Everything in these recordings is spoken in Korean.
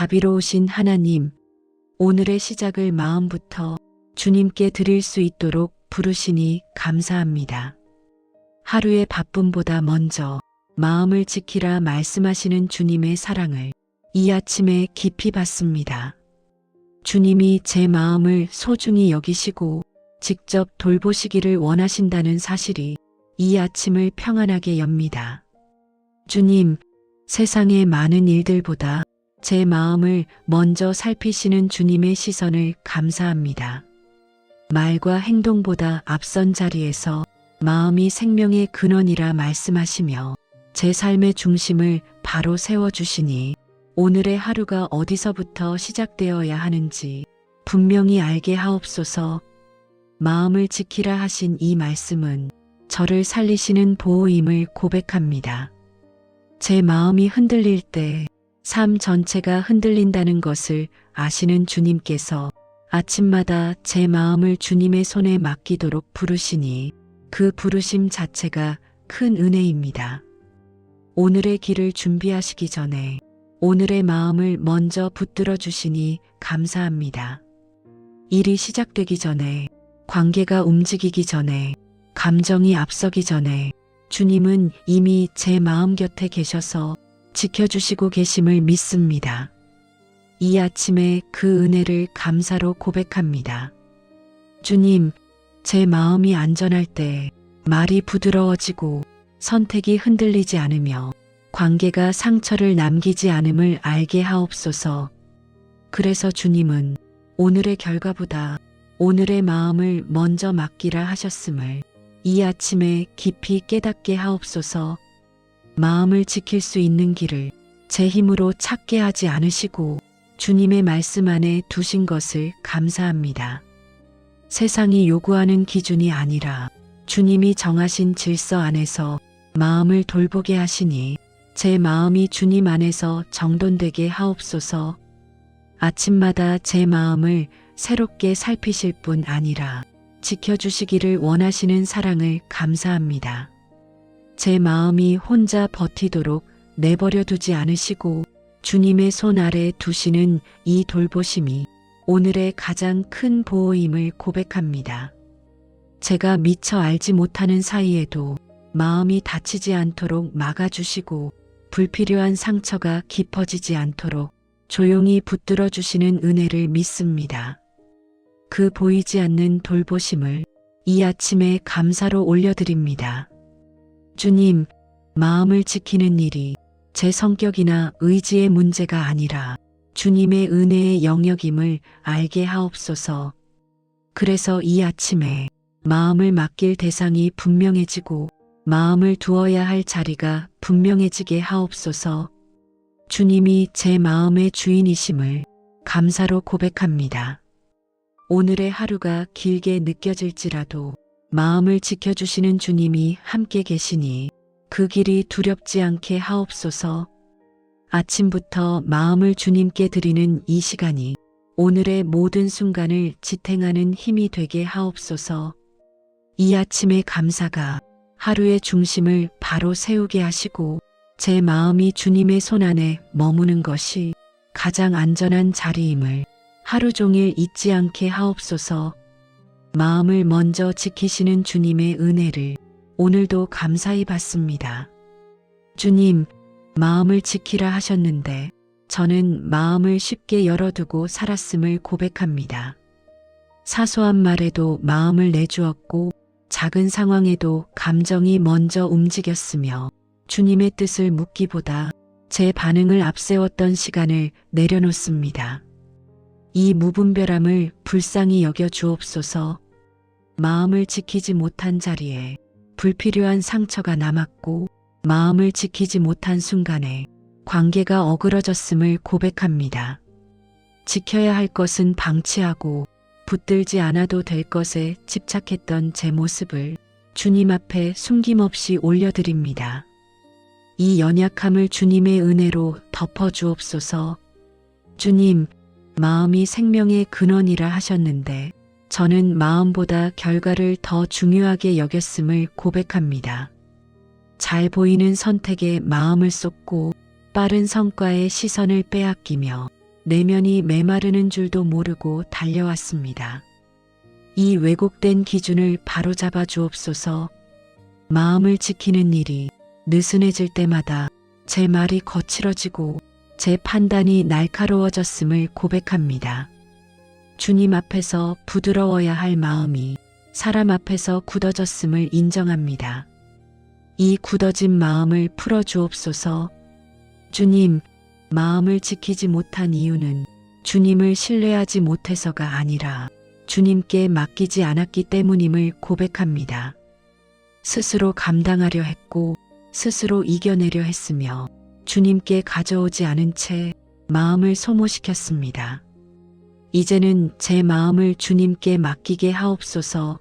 자비로우신 하나님, 오늘의 시작을 마음부터 주님께 드릴 수 있도록 부르시니 감사합니다. 하루의 바쁨보다 먼저 마음을 지키라 말씀하시는 주님의 사랑을 이 아침에 깊이 받습니다. 주님이 제 마음을 소중히 여기시고 직접 돌보시기를 원하신다는 사실이 이 아침을 평안하게 엽니다. 주님, 세상의 많은 일들보다 제 마음을 먼저 살피시는 주님의 시선을 감사합니다. 말과 행동보다 앞선 자리에서 마음이 생명의 근원이라 말씀하시며 제 삶의 중심을 바로 세워주시니 오늘의 하루가 어디서부터 시작되어야 하는지 분명히 알게 하옵소서. 마음을 지키라 하신 이 말씀은 저를 살리시는 보호임을 고백합니다. 제 마음이 흔들릴 때 삶 전체가 흔들린다는 것을 아시는 주님께서 아침마다 제 마음을 주님의 손에 맡기도록 부르시니 그 부르심 자체가 큰 은혜입니다. 오늘의 길을 준비하시기 전에 오늘의 마음을 먼저 붙들어 주시니 감사합니다. 일이 시작되기 전에, 관계가 움직이기 전에, 감정이 앞서기 전에 주님은 이미 제 마음 곁에 계셔서 지켜주시고 계심을 믿습니다. 이 아침에 그 은혜를 감사로 고백합니다. 주님, 제 마음이 안전할 때 말이 부드러워지고 선택이 흔들리지 않으며 관계가 상처를 남기지 않음을 알게 하옵소서. 그래서 주님은 오늘의 결과보다 오늘의 마음을 먼저 맡기라 하셨음을 이 아침에 깊이 깨닫게 하옵소서. 마음을 지킬 수 있는 길을 제 힘으로 찾게 하지 않으시고 주님의 말씀 안에 두신 것을 감사합니다. 세상이 요구하는 기준이 아니라 주님이 정하신 질서 안에서 마음을 돌보게 하시니 제 마음이 주님 안에서 정돈되게 하옵소서. 아침마다 제 마음을 새롭게 살피실 뿐 아니라 지켜주시기를 원하시는 사랑을 감사합니다. 제 마음이 혼자 버티도록 내버려 두지 않으시고 주님의 손 아래 두시는 이 돌보심이 오늘의 가장 큰 보호임을 고백합니다. 제가 미처 알지 못하는 사이에도 마음이 다치지 않도록 막아주시고 불필요한 상처가 깊어지지 않도록 조용히 붙들어 주시는 은혜를 믿습니다. 그 보이지 않는 돌보심을 이 아침에 감사로 올려드립니다. 주님, 마음을 지키는 일이 제 성격이나 의지의 문제가 아니라 주님의 은혜의 영역임을 알게 하옵소서. 그래서 이 아침에 마음을 맡길 대상이 분명해지고 마음을 두어야 할 자리가 분명해지게 하옵소서. 주님이 제 마음의 주인이심을 감사로 고백합니다. 오늘의 하루가 길게 느껴질지라도 마음을 지켜주시는 주님이 함께 계시니 그 길이 두렵지 않게 하옵소서. 아침부터 마음을 주님께 드리는 이 시간이 오늘의 모든 순간을 지탱하는 힘이 되게 하옵소서. 이 아침의 감사가 하루의 중심을 바로 세우게 하시고 제 마음이 주님의 손 안에 머무는 것이 가장 안전한 자리임을 하루 종일 잊지 않게 하옵소서. 마음을 먼저 지키시는 주님의 은혜를 오늘도 감사히 받습니다. 주님, 마음을 지키라 하셨는데 저는 마음을 쉽게 열어두고 살았음을 고백합니다. 사소한 말에도 마음을 내주었고 작은 상황에도 감정이 먼저 움직였으며 주님의 뜻을 묻기보다 제 반응을 앞세웠던 시간을 내려놓습니다. 이 무분별함을 불쌍히 여겨 주옵소서. 마음을 지키지 못한 자리에 불필요한 상처가 남았고 마음을 지키지 못한 순간에 관계가 어그러졌음을 고백합니다. 지켜야 할 것은 방치하고 붙들지 않아도 될 것에 집착했던 제 모습을 주님 앞에 숨김없이 올려드립니다. 이 연약함을 주님의 은혜로 덮어주옵소서. 주님, 마음이 생명의 근원이라 하셨는데 저는 마음보다 결과를 더 중요하게 여겼음을 고백합니다. 잘 보이는 선택에 마음을 쏟고 빠른 성과에 시선을 빼앗기며 내면이 메마르는 줄도 모르고 달려왔습니다. 이 왜곡된 기준을 바로잡아 주옵소서. 마음을 지키는 일이 느슨해질 때마다 제 말이 거칠어지고 제 판단이 날카로워졌음을 고백합니다. 주님 앞에서 부드러워야 할 마음이 사람 앞에서 굳어졌음을 인정합니다. 이 굳어진 마음을 풀어주옵소서. 주님, 마음을 지키지 못한 이유는 주님을 신뢰하지 못해서가 아니라 주님께 맡기지 않았기 때문임을 고백합니다. 스스로 감당하려 했고 스스로 이겨내려 했으며 주님께 가져오지 않은 채 마음을 소모시켰습니다. 이제는 제 마음을 주님께 맡기게 하옵소서.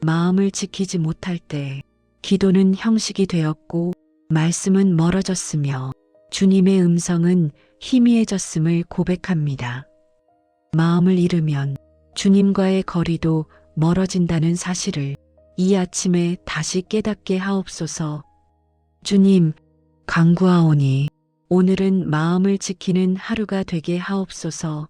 마음을 지키지 못할 때 기도는 형식이 되었고 말씀은 멀어졌으며 주님의 음성은 희미해졌음을 고백합니다. 마음을 잃으면 주님과의 거리도 멀어진다는 사실을 이 아침에 다시 깨닫게 하옵소서. 주님, 간구하오니 오늘은 마음을 지키는 하루가 되게 하옵소서.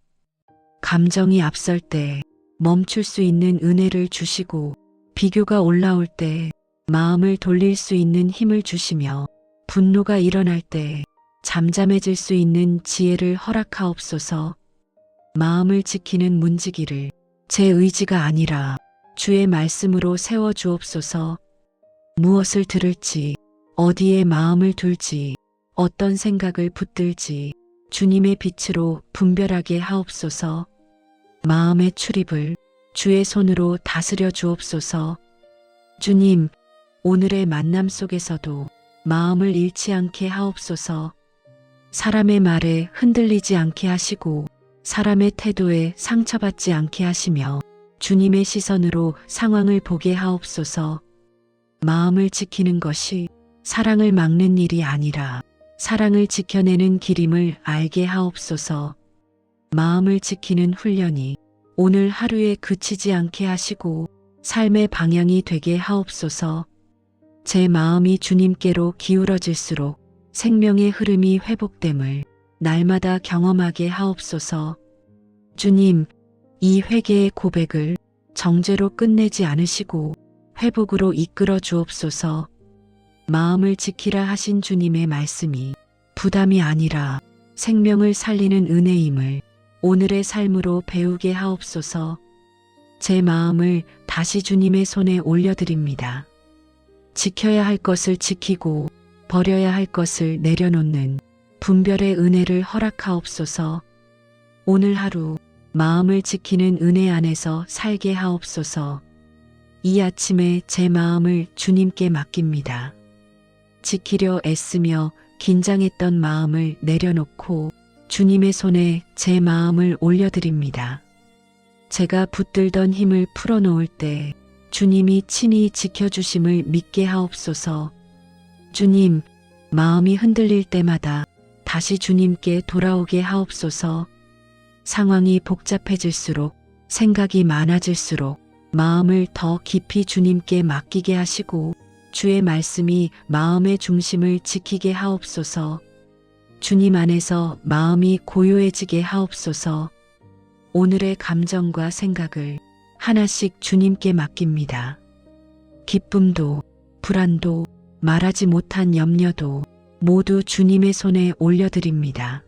감정이 앞설 때 멈출 수 있는 은혜를 주시고 비교가 올라올 때 마음을 돌릴 수 있는 힘을 주시며 분노가 일어날 때 잠잠해질 수 있는 지혜를 허락하옵소서. 마음을 지키는 문지기를 제 의지가 아니라 주의 말씀으로 세워주옵소서. 무엇을 들을지, 어디에 마음을 둘지, 어떤 생각을 붙들지 주님의 빛으로 분별하게 하옵소서. 마음의 출입을 주의 손으로 다스려 주옵소서. 주님, 오늘의 만남 속에서도 마음을 잃지 않게 하옵소서. 사람의 말에 흔들리지 않게 하시고 사람의 태도에 상처받지 않게 하시며 주님의 시선으로 상황을 보게 하옵소서. 마음을 지키는 것이 사랑을 막는 일이 아니라 사랑을 지켜내는 길임을 알게 하옵소서. 마음을 지키는 훈련이 오늘 하루에 그치지 않게 하시고 삶의 방향이 되게 하옵소서. 제 마음이 주님께로 기울어질수록 생명의 흐름이 회복됨을 날마다 경험하게 하옵소서. 주님, 이 회개의 고백을 정죄로 끝내지 않으시고 회복으로 이끌어 주옵소서. 마음을 지키라 하신 주님의 말씀이 부담이 아니라 생명을 살리는 은혜임을 오늘의 삶으로 배우게 하옵소서. 제 마음을 다시 주님의 손에 올려드립니다. 지켜야 할 것을 지키고 버려야 할 것을 내려놓는 분별의 은혜를 허락하옵소서. 오늘 하루 마음을 지키는 은혜 안에서 살게 하옵소서. 이 아침에 제 마음을 주님께 맡깁니다. 지키려 애쓰며 긴장했던 마음을 내려놓고 주님의 손에 제 마음을 올려드립니다. 제가 붙들던 힘을 풀어놓을 때 주님이 친히 지켜주심을 믿게 하옵소서. 주님, 마음이 흔들릴 때마다 다시 주님께 돌아오게 하옵소서. 상황이 복잡해질수록 생각이 많아질수록 마음을 더 깊이 주님께 맡기게 하시고 주의 말씀이 마음의 중심을 지키게 하옵소서. 주님 안에서 마음이 고요해지게 하옵소서. 오늘의 감정과 생각을 하나씩 주님께 맡깁니다. 기쁨도, 불안도, 말하지 못한 염려도 모두 주님의 손에 올려드립니다.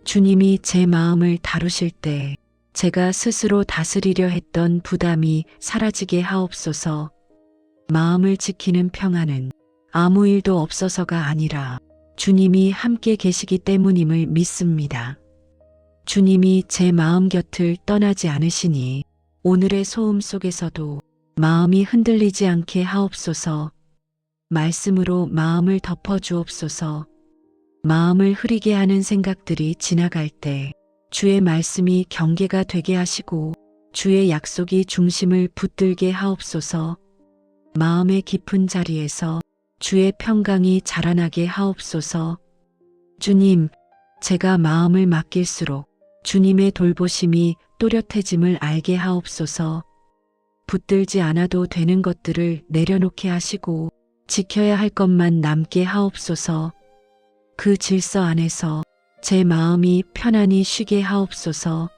주님이 제 마음을 다루실 때 제가 스스로 다스리려 했던 부담이 사라지게 하옵소서. 마음을 지키는 평안은 아무 일도 없어서가 아니라 주님이 함께 계시기 때문임을 믿습니다. 주님이 제 마음 곁을 떠나지 않으시니 오늘의 소음 속에서도 마음이 흔들리지 않게 하옵소서. 말씀으로 마음을 덮어주옵소서. 마음을 흐리게 하는 생각들이 지나갈 때 주의 말씀이 경계가 되게 하시고 주의 약속이 중심을 붙들게 하옵소서. 마음의 깊은 자리에서 주의 평강이 자라나게 하옵소서. 주님, 제가 마음을 맡길수록 주님의 돌보심이 또렷해짐을 알게 하옵소서. 붙들지 않아도 되는 것들을 내려놓게 하시고 지켜야 할 것만 남게 하옵소서. 그 질서 안에서 제 마음이 편안히 쉬게 하옵소서.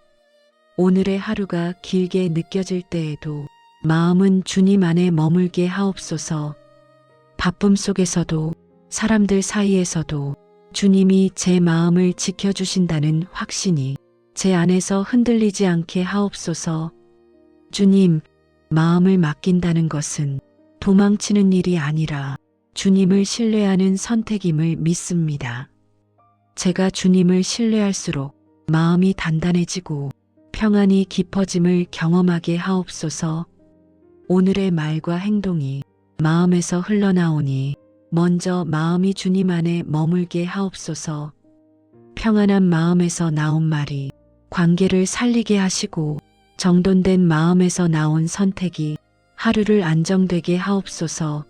오늘의 하루가 길게 느껴질 때에도 마음은 주님 안에 머물게 하옵소서. 바쁨 속에서도 사람들 사이에서도 주님이 제 마음을 지켜주신다는 확신이 제 안에서 흔들리지 않게 하옵소서. 주님, 마음을 맡긴다는 것은 도망치는 일이 아니라 주님을 신뢰하는 선택임을 믿습니다. 제가 주님을 신뢰할수록 마음이 단단해지고 평안이 깊어짐을 경험하게 하옵소서. 오늘의 말과 행동이 마음에서 흘러나오니 먼저 마음이 주님 안에 머물게 하옵소서. 평안한 마음에서 나온 말이 관계를 살리게 하시고 정돈된 마음에서 나온 선택이 하루를 안정되게 하옵소서.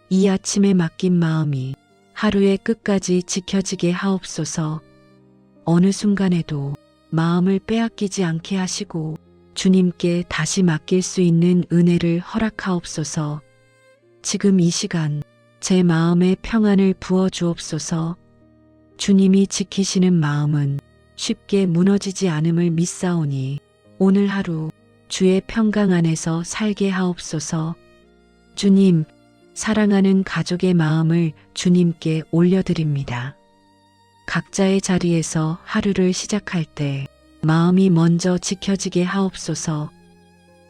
이 아침에 맡긴 마음이 하루의 끝까지 지켜지게 하옵소서. 어느 순간에도 마음을 빼앗기지 않게 하시고 주님께 다시 맡길 수 있는 은혜를 허락하옵소서. 지금 이 시간 제 마음에 평안을 부어 주옵소서. 주님이 지키시는 마음은 쉽게 무너지지 않음을 믿사오니 오늘 하루 주의 평강 안에서 살게 하옵소서. 주님, 사랑하는 가족의 마음을 주님께 올려드립니다. 각자의 자리에서 하루를 시작할 때 마음이 먼저 지켜지게 하옵소서.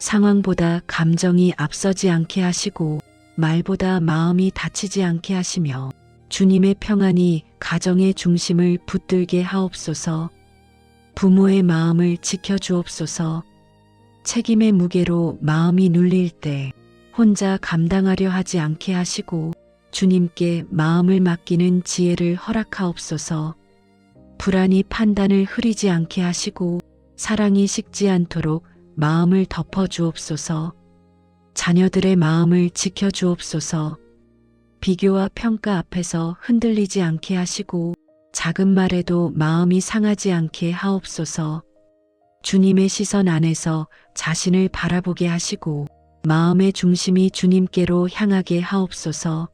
상황보다 감정이 앞서지 않게 하시고 말보다 마음이 다치지 않게 하시며 주님의 평안이 가정의 중심을 붙들게 하옵소서. 부모의 마음을 지켜주옵소서. 책임의 무게로 마음이 눌릴 때 혼자 감당하려 하지 않게 하시고 주님께 마음을 맡기는 지혜를 허락하옵소서. 불안이 판단을 흐리지 않게 하시고 사랑이 식지 않도록 마음을 덮어주옵소서. 자녀들의 마음을 지켜주옵소서. 비교와 평가 앞에서 흔들리지 않게 하시고 작은 말에도 마음이 상하지 않게 하옵소서. 주님의 시선 안에서 자신을 바라보게 하시고 마음의 중심이 주님께로 향하게 하옵소서.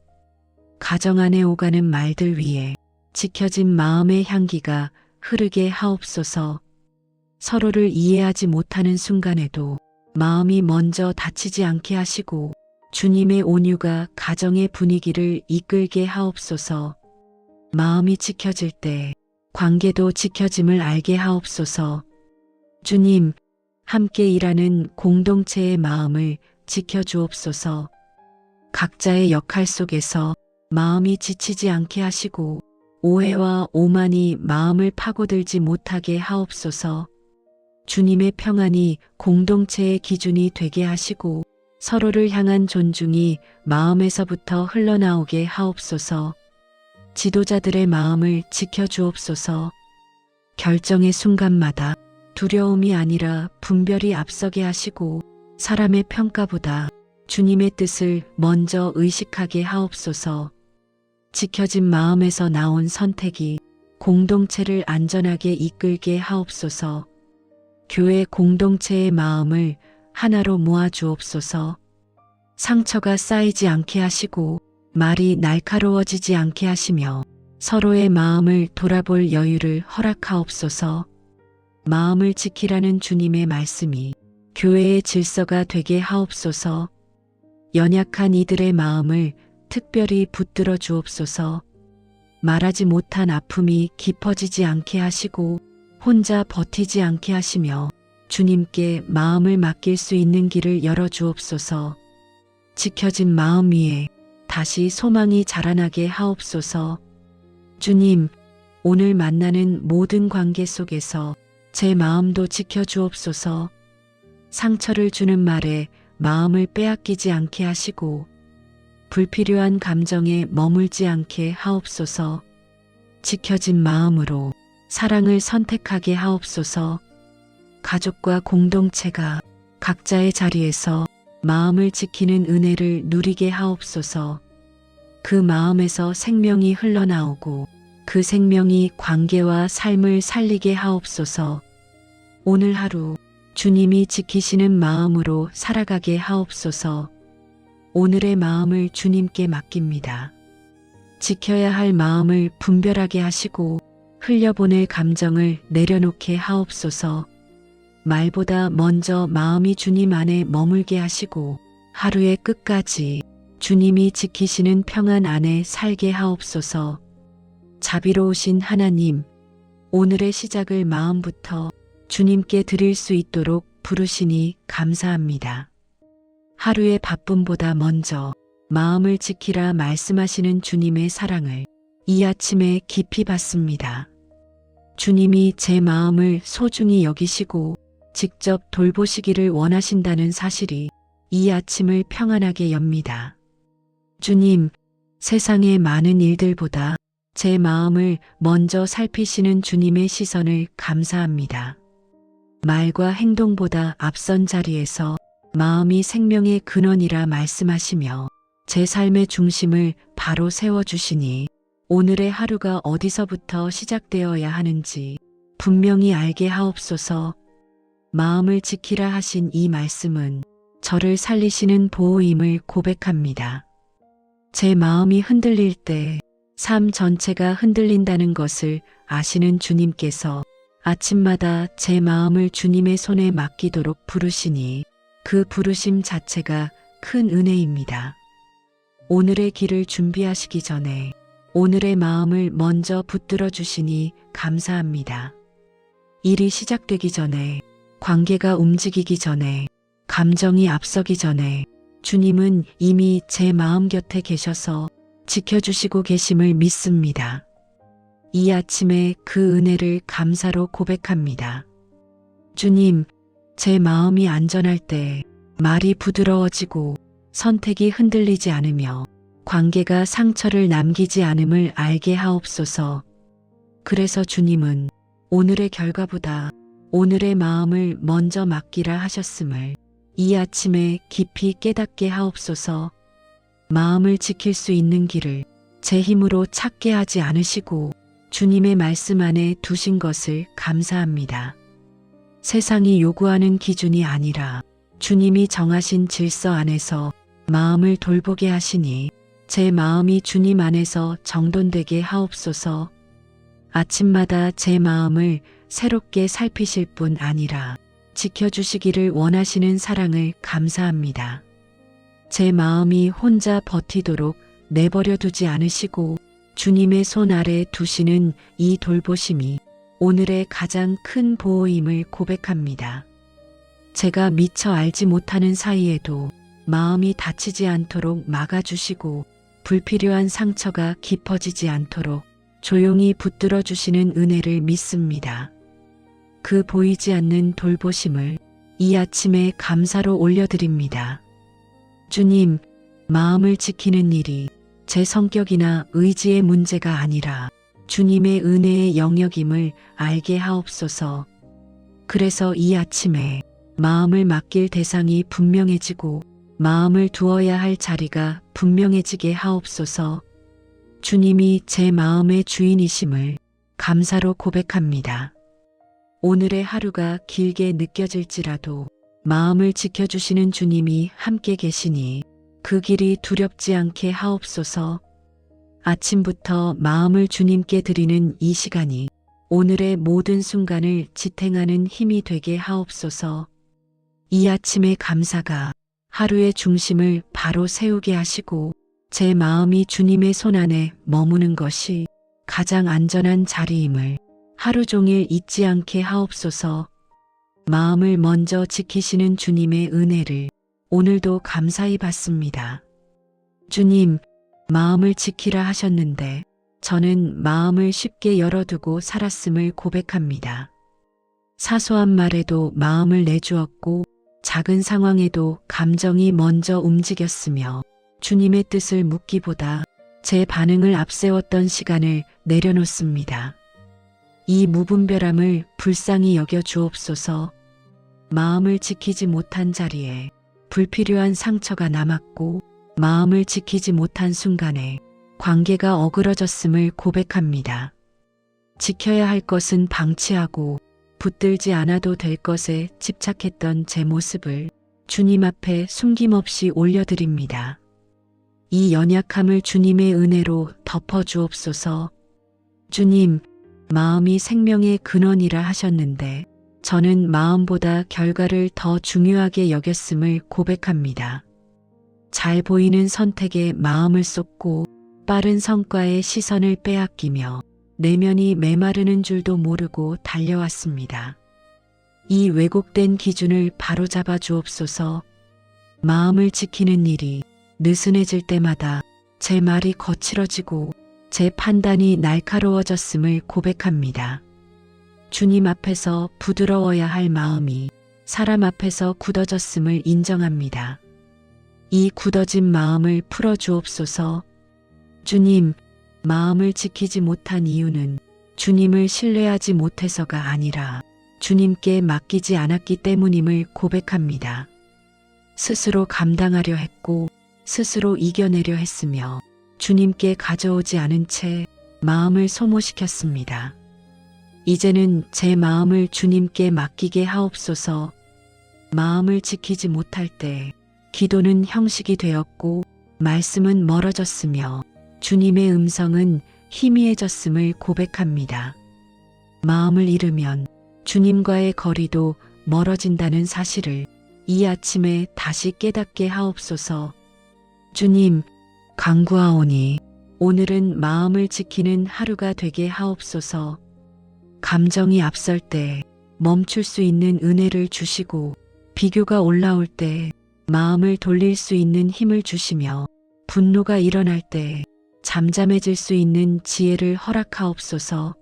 가정 안에 오가는 말들 위에 지켜진 마음의 향기가 흐르게 하옵소서. 서로를 이해하지 못하는 순간에도 마음이 먼저 다치지 않게 하시고 주님의 온유가 가정의 분위기를 이끌게 하옵소서. 마음이 지켜질 때 관계도 지켜짐을 알게 하옵소서. 주님, 함께 일하는 공동체의 마음을 지켜주옵소서. 각자의 역할 속에서 마음이 지치지 않게 하시고 오해와 오만이 마음을 파고들지 못하게 하옵소서. 주님의 평안이 공동체의 기준이 되게 하시고 서로를 향한 존중이 마음에서부터 흘러나오게 하옵소서. 지도자들의 마음을 지켜주옵소서. 결정의 순간마다 두려움이 아니라 분별이 앞서게 하시고 사람의 평가보다 주님의 뜻을 먼저 의식하게 하옵소서. 지켜진 마음에서 나온 선택이 공동체를 안전하게 이끌게 하옵소서. 교회 공동체의 마음을 하나로 모아 주옵소서. 상처가 쌓이지 않게 하시고 말이 날카로워지지 않게 하시며 서로의 마음을 돌아볼 여유를 허락하옵소서. 마음을 지키라는 주님의 말씀이 교회의 질서가 되게 하옵소서. 연약한 이들의 마음을 특별히 붙들어 주옵소서. 말하지 못한 아픔이 깊어지지 않게 하시고 혼자 버티지 않게 하시며 주님께 마음을 맡길 수 있는 길을 열어 주옵소서. 지켜진 마음 위에 다시 소망이 자라나게 하옵소서. 주님, 오늘 만나는 모든 관계 속에서 제 마음도 지켜 주옵소서. 상처를 주는 말에 마음을 빼앗기지 않게 하시고 불필요한 감정에 머물지 않게 하옵소서. 지켜진 마음으로 사랑을 선택하게 하옵소서. 가족과 공동체가 각자의 자리에서 마음을 지키는 은혜를 누리게 하옵소서. 그 마음에서 생명이 흘러나오고 그 생명이 관계와 삶을 살리게 하옵소서. 오늘 하루 주님이 지키시는 마음으로 살아가게 하옵소서. 오늘의 마음을 주님께 맡깁니다. 지켜야 할 마음을 분별하게 하시고 흘려보낼 감정을 내려놓게 하옵소서. 말보다 먼저 마음이 주님 안에 머물게 하시고 하루의 끝까지 주님이 지키시는 평안 안에 살게 하옵소서. 자비로우신 하나님, 오늘의 시작을 마음부터 주님께 드릴 수 있도록 부르시니 감사합니다. 하루의 바쁨보다 먼저 마음을 지키라 말씀하시는 주님의 사랑을 이 아침에 깊이 받습니다. 주님이 제 마음을 소중히 여기시고 직접 돌보시기를 원하신다는 사실이 이 아침을 평안하게 엽니다. 주님, 세상의 많은 일들보다 제 마음을 먼저 살피시는 주님의 시선을 감사합니다. 말과 행동보다 앞선 자리에서 마음이 생명의 근원이라 말씀하시며 제 삶의 중심을 바로 세워주시니 오늘의 하루가 어디서부터 시작되어야 하는지 분명히 알게 하옵소서. 마음을 지키라 하신 이 말씀은 저를 살리시는 보호임을 고백합니다. 제 마음이 흔들릴 때 삶 전체가 흔들린다는 것을 아시는 주님께서 아침마다 제 마음을 주님의 손에 맡기도록 부르시니 그 부르심 자체가 큰 은혜입니다. 오늘의 길을 준비하시기 전에 오늘의 마음을 먼저 붙들어 주시니 감사합니다. 일이 시작되기 전에, 관계가 움직이기 전에, 감정이 앞서기 전에 주님은 이미 제 마음 곁에 계셔서 지켜주시고 계심을 믿습니다. 이 아침에 그 은혜를 감사로 고백합니다. 주님, 제 마음이 안전할 때 말이 부드러워지고 선택이 흔들리지 않으며 관계가 상처를 남기지 않음을 알게 하옵소서. 그래서 주님은 오늘의 결과보다 오늘의 마음을 먼저 맡기라 하셨음을 이 아침에 깊이 깨닫게 하옵소서. 마음을 지킬 수 있는 길을 제 힘으로 찾게 하지 않으시고 주님의 말씀 안에 두신 것을 감사합니다. 세상이 요구하는 기준이 아니라 주님이 정하신 질서 안에서 마음을 돌보게 하시니 제 마음이 주님 안에서 정돈되게 하옵소서. 아침마다 제 마음을 새롭게 살피실 뿐 아니라 지켜주시기를 원하시는 사랑을 감사합니다. 제 마음이 혼자 버티도록 내버려 두지 않으시고 주님의 손 아래 두시는 이 돌보심이 오늘의 가장 큰 보호임을 고백합니다. 제가 미처 알지 못하는 사이에도 마음이 다치지 않도록 막아주시고 불필요한 상처가 깊어지지 않도록 조용히 붙들어 주시는 은혜를 믿습니다. 그 보이지 않는 돌보심을 이 아침에 감사로 올려드립니다. 주님, 마음을 지키는 일이 제 성격이나 의지의 문제가 아니라 주님의 은혜의 영역임을 알게 하옵소서. 그래서 이 아침에 마음을 맡길 대상이 분명해지고 마음을 두어야 할 자리가 분명해지게 하옵소서. 주님이 제 마음의 주인이심을 감사로 고백합니다. 오늘의 하루가 길게 느껴질지라도 마음을 지켜주시는 주님이 함께 계시니 그 길이 두렵지 않게 하옵소서. 아침부터 마음을 주님께 드리는 이 시간이 오늘의 모든 순간을 지탱하는 힘이 되게 하옵소서. 이 아침의 감사가 하루의 중심을 바로 세우게 하시고 제 마음이 주님의 손 안에 머무는 것이 가장 안전한 자리임을 하루 종일 잊지 않게 하옵소서. 마음을 먼저 지키시는 주님의 은혜를 오늘도 감사히 받습니다. 주님, 마음을 지키라 하셨는데 저는 마음을 쉽게 열어두고 살았음을 고백합니다. 사소한 말에도 마음을 내주었고 작은 상황에도 감정이 먼저 움직였으며 주님의 뜻을 묻기보다 제 반응을 앞세웠던 시간을 내려놓습니다. 이 무분별함을 불쌍히 여겨 주옵소서. 마음을 지키지 못한 자리에 불필요한 상처가 남았고 마음을 지키지 못한 순간에 관계가 어그러졌음을 고백합니다. 지켜야 할 것은 방치하고 붙들지 않아도 될 것에 집착했던 제 모습을 주님 앞에 숨김없이 올려드립니다. 이 연약함을 주님의 은혜로 덮어주옵소서. 주님, 마음이 생명의 근원이라 하셨는데 저는 마음보다 결과를 더 중요하게 여겼음을 고백합니다. 잘 보이는 선택에 마음을 쏟고 빠른 성과에 시선을 빼앗기며 내면이 메마르는 줄도 모르고 달려왔습니다. 이 왜곡된 기준을 바로잡아 주옵소서. 마음을 지키는 일이 느슨해질 때마다 제 말이 거칠어지고 제 판단이 날카로워졌음을 고백합니다. 주님 앞에서 부드러워야 할 마음이 사람 앞에서 굳어졌음을 인정합니다. 이 굳어진 마음을 풀어주옵소서. 주님, 마음을 지키지 못한 이유는 주님을 신뢰하지 못해서가 아니라 주님께 맡기지 않았기 때문임을 고백합니다. 스스로 감당하려 했고 스스로 이겨내려 했으며 주님께 가져오지 않은 채 마음을 소모시켰습니다. 이제는 제 마음을 주님께 맡기게 하옵소서. 마음을 지키지 못할 때 기도는 형식이 되었고 말씀은 멀어졌으며 주님의 음성은 희미해졌음을 고백합니다. 마음을 잃으면 주님과의 거리도 멀어진다는 사실을 이 아침에 다시 깨닫게 하옵소서. 주님, 간구하오니 오늘은 마음을 지키는 하루가 되게 하옵소서. 감정이 앞설 때 멈출 수 있는 은혜를 주시고 비교가 올라올 때 마음을 돌릴 수 있는 힘을 주시며 분노가 일어날 때 잠잠해질 수 있는 지혜를 허락하옵소서.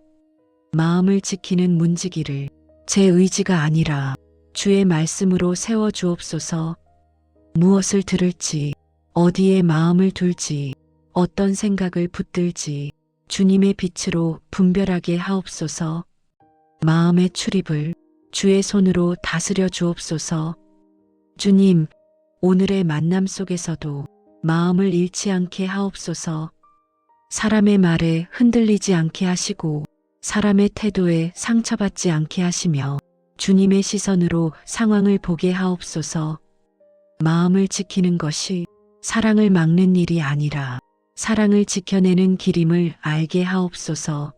마음을 지키는 문지기를 제 의지가 아니라 주의 말씀으로 세워주옵소서. 무엇을 들을지, 어디에 마음을 둘지, 어떤 생각을 붙들지 주님의 빛으로 분별하게 하옵소서. 마음의 출입을 주의 손으로 다스려 주옵소서. 주님, 오늘의 만남 속에서도 마음을 잃지 않게 하옵소서. 사람의 말에 흔들리지 않게 하시고 사람의 태도에 상처받지 않게 하시며 주님의 시선으로 상황을 보게 하옵소서. 마음을 지키는 것이 사랑을 막는 일이 아니라 사랑을 지켜내는 길임을 알게 하옵소서.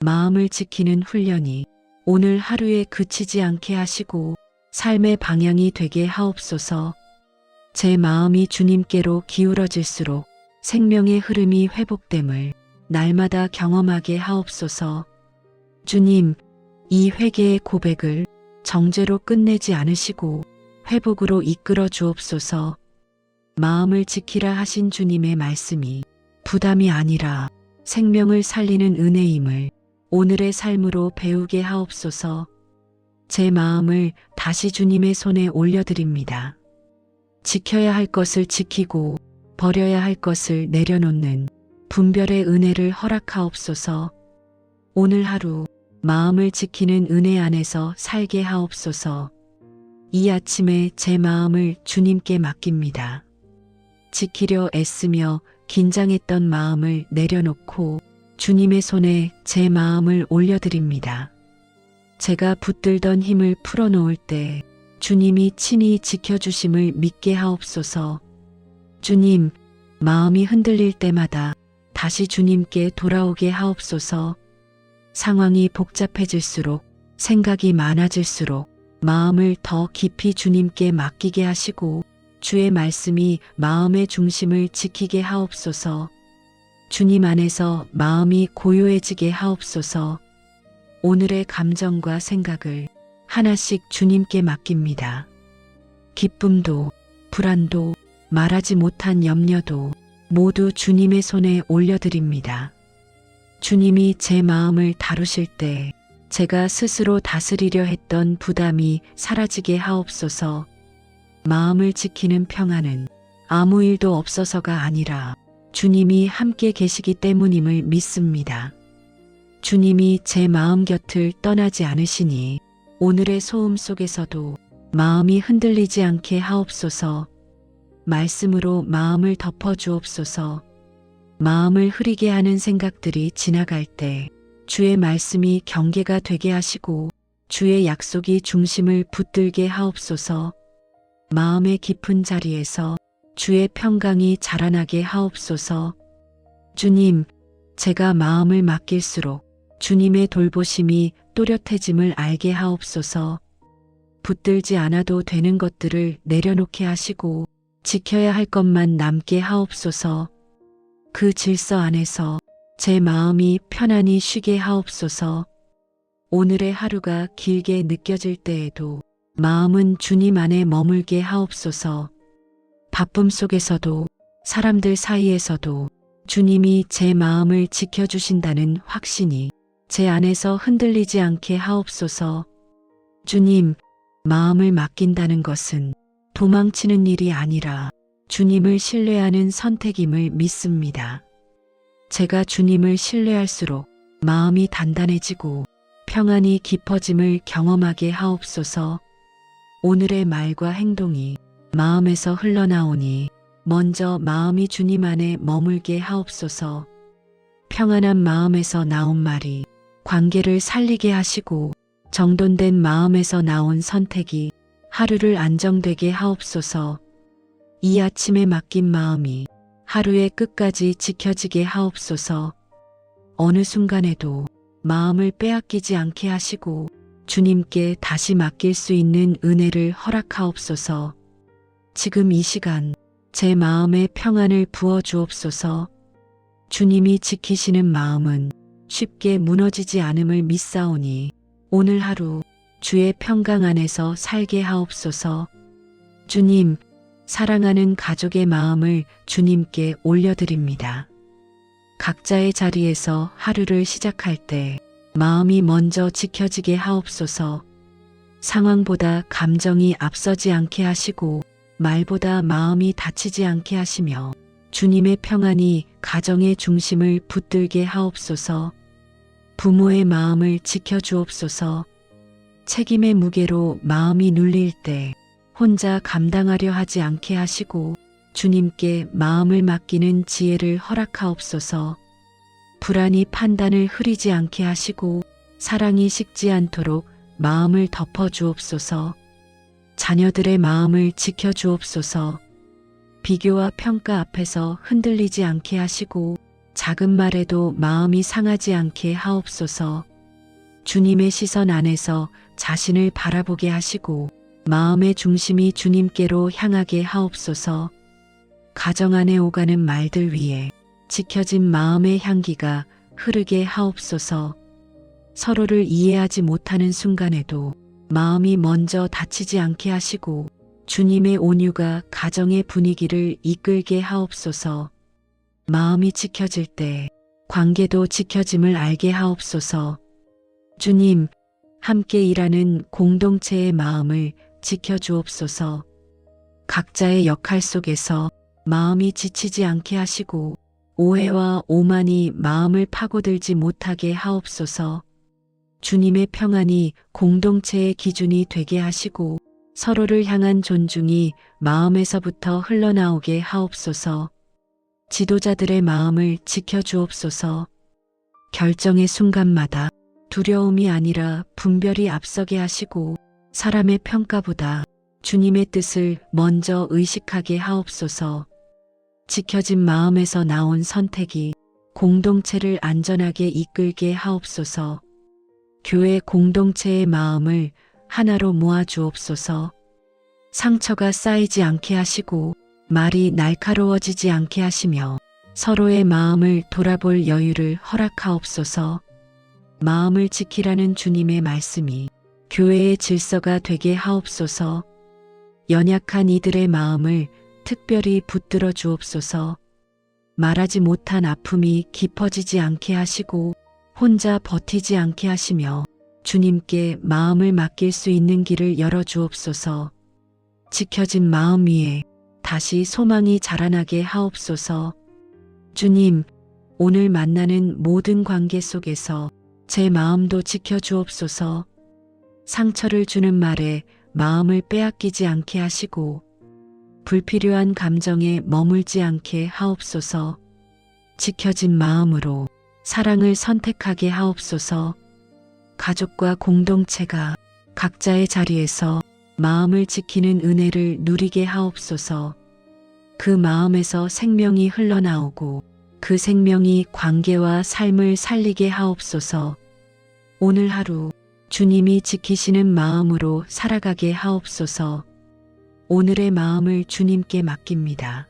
마음을 지키는 훈련이 오늘 하루에 그치지 않게 하시고 삶의 방향이 되게 하옵소서. 제 마음이 주님께로 기울어질수록 생명의 흐름이 회복됨을 날마다 경험하게 하옵소서. 주님, 이 회개의 고백을 정죄로 끝내지 않으시고 회복으로 이끌어 주옵소서. 마음을 지키라 하신 주님의 말씀이 부담이 아니라 생명을 살리는 은혜임을 오늘의 삶으로 배우게 하옵소서. 제 마음을 다시 주님의 손에 올려드립니다. 지켜야 할 것을 지키고 버려야 할 것을 내려놓는 분별의 은혜를 허락하옵소서. 오늘 하루 마음을 지키는 은혜 안에서 살게 하옵소서. 이 아침에 제 마음을 주님께 맡깁니다. 지키려 애쓰며 긴장했던 마음을 내려놓고 주님의 손에 제 마음을 올려드립니다. 제가 붙들던 힘을 풀어놓을 때 주님이 친히 지켜주심을 믿게 하옵소서. 주님, 마음이 흔들릴 때마다 다시 주님께 돌아오게 하옵소서. 상황이 복잡해질수록 생각이 많아질수록 마음을 더 깊이 주님께 맡기게 하시고 주의 말씀이 마음의 중심을 지키게 하옵소서. 주님 안에서 마음이 고요해지게 하옵소서. 오늘의 감정과 생각을 하나씩 주님께 맡깁니다. 기쁨도, 불안도, 말하지 못한 염려도 모두 주님의 손에 올려드립니다. 주님이 제 마음을 다루실 때 제가 스스로 다스리려 했던 부담이 사라지게 하옵소서. 마음을 지키는 평안은 아무 일도 없어서가 아니라 주님이 함께 계시기 때문임을 믿습니다. 주님이 제 마음 곁을 떠나지 않으시니 오늘의 소음 속에서도 마음이 흔들리지 않게 하옵소서. 말씀으로 마음을 덮어주옵소서. 마음을 흐리게 하는 생각들이 지나갈 때 주의 말씀이 경계가 되게 하시고 주의 약속이 중심을 붙들게 하옵소서. 마음의 깊은 자리에서 주의 평강이 자라나게 하옵소서. 주님, 제가 마음을 맡길수록 주님의 돌보심이 또렷해짐을 알게 하옵소서. 붙들지 않아도 되는 것들을 내려놓게 하시고 지켜야 할 것만 남게 하옵소서. 그 질서 안에서 제 마음이 편안히 쉬게 하옵소서. 오늘의 하루가 길게 느껴질 때에도 마음은 주님 안에 머물게 하옵소서. 바쁨 속에서도 사람들 사이에서도 주님이 제 마음을 지켜주신다는 확신이 제 안에서 흔들리지 않게 하옵소서. 주님, 마음을 맡긴다는 것은 도망치는 일이 아니라 주님을 신뢰하는 선택임을 믿습니다. 제가 주님을 신뢰할수록 마음이 단단해지고 평안이 깊어짐을 경험하게 하옵소서. 오늘의 말과 행동이 마음에서 흘러나오니 먼저 마음이 주님 안에 머물게 하옵소서. 평안한 마음에서 나온 말이 관계를 살리게 하시고 정돈된 마음에서 나온 선택이 하루를 안정되게 하옵소서. 이 아침에 맡긴 마음이 하루의 끝까지 지켜지게 하옵소서. 어느 순간에도 마음을 빼앗기지 않게 하시고 주님께 다시 맡길 수 있는 은혜를 허락하옵소서. 지금 이 시간 제 마음에 평안을 부어 주옵소서. 주님이 지키시는 마음은 쉽게 무너지지 않음을 믿사오니 오늘 하루 주의 평강 안에서 살게 하옵소서. 주님, 사랑하는 가족의 마음을 주님께 올려드립니다. 각자의 자리에서 하루를 시작할 때 마음이 먼저 지켜지게 하옵소서. 상황보다 감정이 앞서지 않게 하시고 말보다 마음이 다치지 않게 하시며 주님의 평안이 가정의 중심을 붙들게 하옵소서. 부모의 마음을 지켜주옵소서. 책임의 무게로 마음이 눌릴 때 혼자 감당하려 하지 않게 하시고 주님께 마음을 맡기는 지혜를 허락하옵소서. 불안이 판단을 흐리지 않게 하시고 사랑이 식지 않도록 마음을 덮어주옵소서. 자녀들의 마음을 지켜주옵소서. 비교와 평가 앞에서 흔들리지 않게 하시고 작은 말에도 마음이 상하지 않게 하옵소서. 주님의 시선 안에서 자신을 바라보게 하시고 마음의 중심이 주님께로 향하게 하옵소서. 가정 안에 오가는 말들 위에 지켜진 마음의 향기가 흐르게 하옵소서. 서로를 이해하지 못하는 순간에도 마음이 먼저 다치지 않게 하시고 주님의 온유가 가정의 분위기를 이끌게 하옵소서. 마음이 지켜질 때 관계도 지켜짐을 알게 하옵소서. 주님, 함께 일하는 공동체의 마음을 지켜주옵소서. 각자의 역할 속에서 마음이 지치지 않게 하시고 오해와 오만이 마음을 파고들지 못하게 하옵소서. 주님의 평안이 공동체의 기준이 되게 하시고 서로를 향한 존중이 마음에서부터 흘러나오게 하옵소서. 지도자들의 마음을 지켜주옵소서. 결정의 순간마다 두려움이 아니라 분별이 앞서게 하시고 사람의 평가보다 주님의 뜻을 먼저 의식하게 하옵소서. 지켜진 마음에서 나온 선택이 공동체를 안전하게 이끌게 하옵소서. 교회 공동체의 마음을 하나로 모아 주옵소서. 상처가 쌓이지 않게 하시고 말이 날카로워지지 않게 하시며 서로의 마음을 돌아볼 여유를 허락하옵소서. 마음을 지키라는 주님의 말씀이 교회의 질서가 되게 하옵소서. 연약한 이들의 마음을 특별히 붙들어 주옵소서. 말하지 못한 아픔이 깊어지지 않게 하시고 혼자 버티지 않게 하시며 주님께 마음을 맡길 수 있는 길을 열어 주옵소서. 지켜진 마음 위에 다시 소망이 자라나게 하옵소서. 주님, 오늘 만나는 모든 관계 속에서 제 마음도 지켜주옵소서. 상처를 주는 말에 마음을 빼앗기지 않게 하시고 불필요한 감정에 머물지 않게 하옵소서. 지켜진 마음으로 사랑을 선택하게 하옵소서. 가족과 공동체가 각자의 자리에서 마음을 지키는 은혜를 누리게 하옵소서. 그 마음에서 생명이 흘러나오고 그 생명이 관계와 삶을 살리게 하옵소서. 오늘 하루 주님이 지키시는 마음으로 살아가게 하옵소서. 오늘의 마음을 주님께 맡깁니다.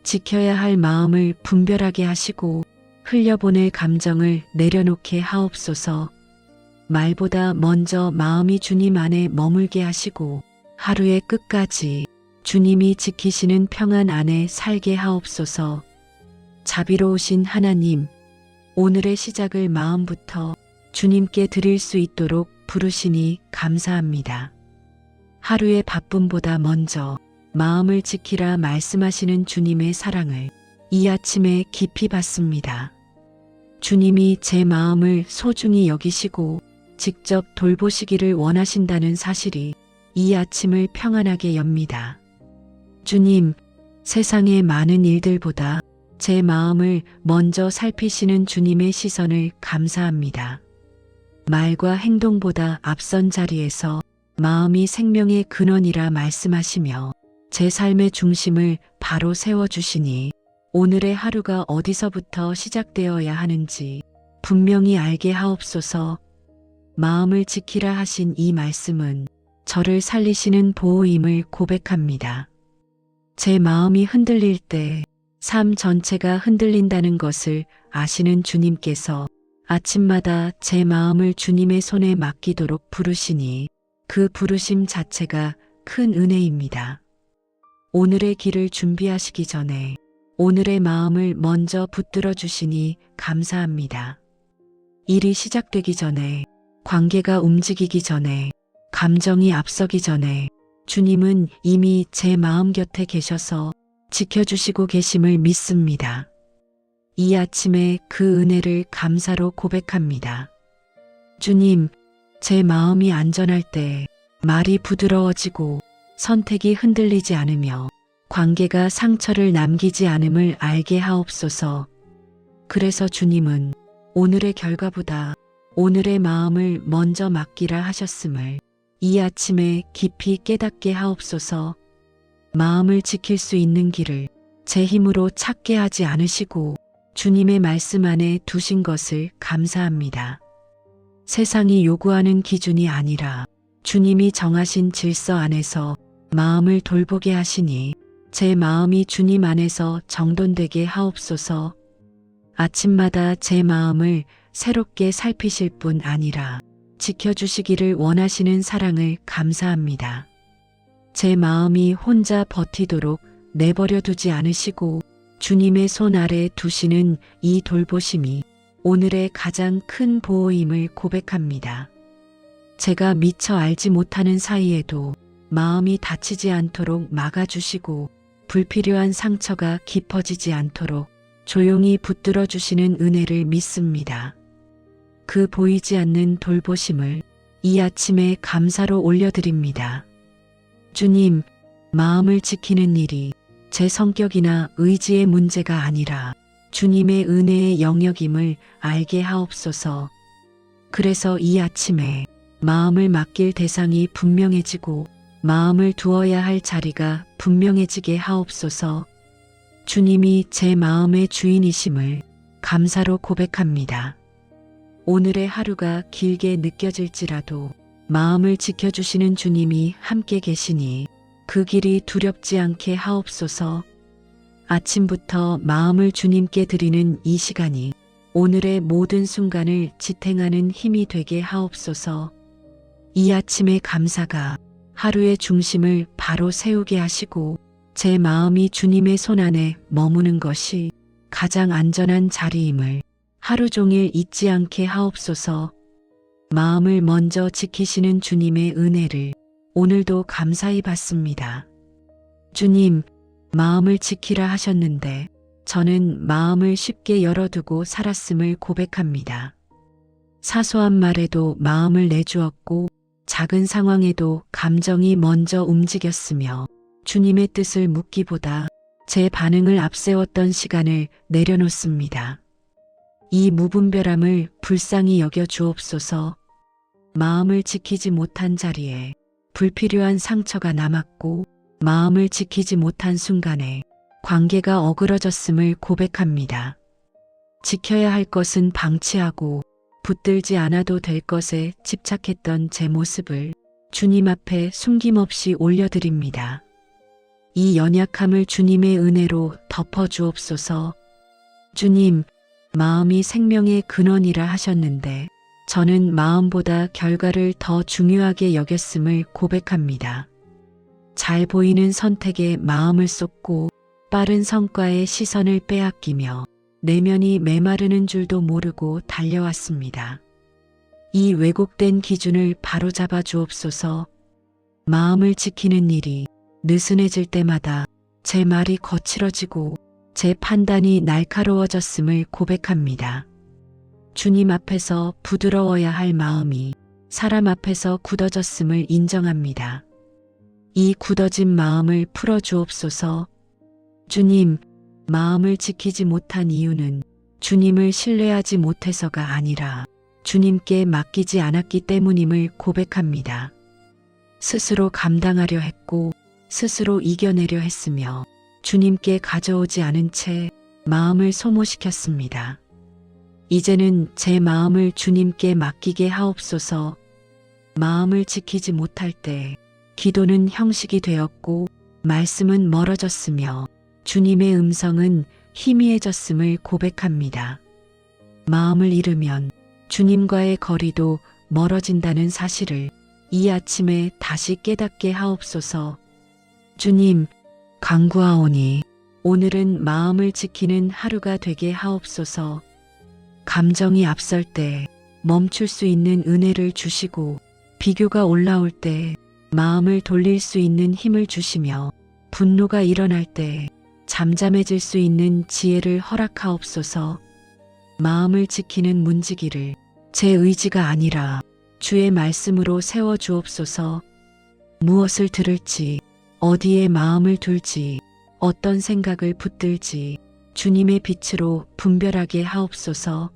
지켜야 할 마음을 분별하게 하시고 흘려보낼 감정을 내려놓게 하옵소서. 말보다 먼저 마음이 주님 안에 머물게 하시고 하루의 끝까지 주님이 지키시는 평안 안에 살게 하옵소서. 자비로우신 하나님, 오늘의 시작을 마음부터 주님께 드릴 수 있도록 부르시니 감사합니다. 하루의 바쁨보다 먼저 마음을 지키라 말씀하시는 주님의 사랑을 이 아침에 깊이 받습니다. 주님이 제 마음을 소중히 여기시고 직접 돌보시기를 원하신다는 사실이 이 아침을 평안하게 엽니다. 주님, 세상의 많은 일들보다 제 마음을 먼저 살피시는 주님의 시선을 감사합니다. 말과 행동보다 앞선 자리에서 마음이 생명의 근원이라 말씀하시며 제 삶의 중심을 바로 세워주시니 오늘의 하루가 어디서부터 시작되어야 하는지 분명히 알게 하옵소서. 마음을 지키라 하신 이 말씀은 저를 살리시는 보호임을 고백합니다. 제 마음이 흔들릴 때 삶 전체가 흔들린다는 것을 아시는 주님께서 아침마다 제 마음을 주님의 손에 맡기도록 부르시니 그 부르심 자체가 큰 은혜입니다. 오늘의 길을 준비하시기 전에 오늘의 마음을 먼저 붙들어 주시니 감사합니다. 일이 시작되기 전에, 관계가 움직이기 전에, 감정이 앞서기 전에 주님은 이미 제 마음 곁에 계셔서 지켜주시고 계심을 믿습니다. 이 아침에 그 은혜를 감사로 고백합니다. 주님, 제 마음이 안전할 때 말이 부드러워지고 선택이 흔들리지 않으며 관계가 상처를 남기지 않음을 알게 하옵소서. 그래서 주님은 오늘의 결과보다 오늘의 마음을 먼저 맡기라 하셨음을 이 아침에 깊이 깨닫게 하옵소서. 마음을 지킬 수 있는 길을 제 힘으로 찾게 하지 않으시고 주님의 말씀 안에 두신 것을 감사합니다. 세상이 요구하는 기준이 아니라 주님이 정하신 질서 안에서 마음을 돌보게 하시니 제 마음이 주님 안에서 정돈되게 하옵소서. 아침마다 제 마음을 새롭게 살피실 뿐 아니라 지켜주시기를 원하시는 사랑을 감사합니다. 제 마음이 혼자 버티도록 내버려 두지 않으시고 주님의 손 아래 두시는 이 돌보심이 오늘의 가장 큰 보호임을 고백합니다. 제가 미처 알지 못하는 사이에도 마음이 다치지 않도록 막아주시고 불필요한 상처가 깊어지지 않도록 조용히 붙들어 주시는 은혜를 믿습니다. 그 보이지 않는 돌보심을 이 아침에 감사로 올려드립니다. 주님, 마음을 지키는 일이 제 성격이나 의지의 문제가 아니라 주님의 은혜의 영역임을 알게 하옵소서. 그래서 이 아침에 마음을 맡길 대상이 분명해지고 마음을 두어야 할 자리가 분명해지게 하옵소서. 주님이 제 마음의 주인이심을 감사로 고백합니다. 오늘의 하루가 길게 느껴질지라도 마음을 지켜주시는 주님이 함께 계시니 그 길이 두렵지 않게 하옵소서. 아침부터 마음을 주님께 드리는 이 시간이 오늘의 모든 순간을 지탱하는 힘이 되게 하옵소서. 이 아침의 감사가 하루의 중심을 바로 세우게 하시고 제 마음이 주님의 손 안에 머무는 것이 가장 안전한 자리임을 하루 종일 잊지 않게 하옵소서. 마음을 먼저 지키시는 주님의 은혜를 오늘도 감사히 받습니다. 주님, 마음을 지키라 하셨는데 저는 마음을 쉽게 열어두고 살았음을 고백합니다. 사소한 말에도 마음을 내주었고 작은 상황에도 감정이 먼저 움직였으며 주님의 뜻을 묻기보다 제 반응을 앞세웠던 시간을 내려놓습니다. 이 무분별함을 불쌍히 여겨 주옵소서. 마음을 지키지 못한 자리에 불필요한 상처가 남았고 마음을 지키지 못한 순간에 관계가 어그러졌음을 고백합니다. 지켜야 할 것은 방치하고 붙들지 않아도 될 것에 집착했던 제 모습을 주님 앞에 숨김없이 올려드립니다. 이 연약함을 주님의 은혜로 덮어주옵소서. 주님, 마음이 생명의 근원이라 하셨는데 저는 마음보다 결과를 더 중요하게 여겼음을 고백합니다. 잘 보이는 선택에 마음을 쏟고 빠른 성과에 시선을 빼앗기며 내면이 메마르는 줄도 모르고 달려왔습니다. 이 왜곡된 기준을 바로잡아 주옵소서. 마음을 지키는 일이 느슨해질 때마다 제 말이 거칠어지고 제 판단이 날카로워졌음을 고백합니다. 주님 앞에서 부드러워야 할 마음이 사람 앞에서 굳어졌음을 인정합니다. 이 굳어진 마음을 풀어주옵소서. 주님, 마음을 지키지 못한 이유는 주님을 신뢰하지 못해서가 아니라 주님께 맡기지 않았기 때문임을 고백합니다. 스스로 감당하려 했고 스스로 이겨내려 했으며 주님께 가져오지 않은 채 마음을 소모시켰습니다. 이제는 제 마음을 주님께 맡기게 하옵소서. 마음을 지키지 못할 때 기도는 형식이 되었고 말씀은 멀어졌으며 주님의 음성은 희미해졌음을 고백합니다. 마음을 잃으면 주님과의 거리도 멀어진다는 사실을 이 아침에 다시 깨닫게 하옵소서. 주님, 간구하오니 오늘은 마음을 지키는 하루가 되게 하옵소서. 감정이 앞설 때 멈출 수 있는 은혜를 주시고 비교가 올라올 때 마음을 돌릴 수 있는 힘을 주시며 분노가 일어날 때 잠잠해질 수 있는 지혜를 허락하옵소서. 마음을 지키는 문지기를 제 의지가 아니라 주의 말씀으로 세워주옵소서. 무엇을 들을지, 어디에 마음을 둘지, 어떤 생각을 붙들지 주님의 빛으로 분별하게 하옵소서.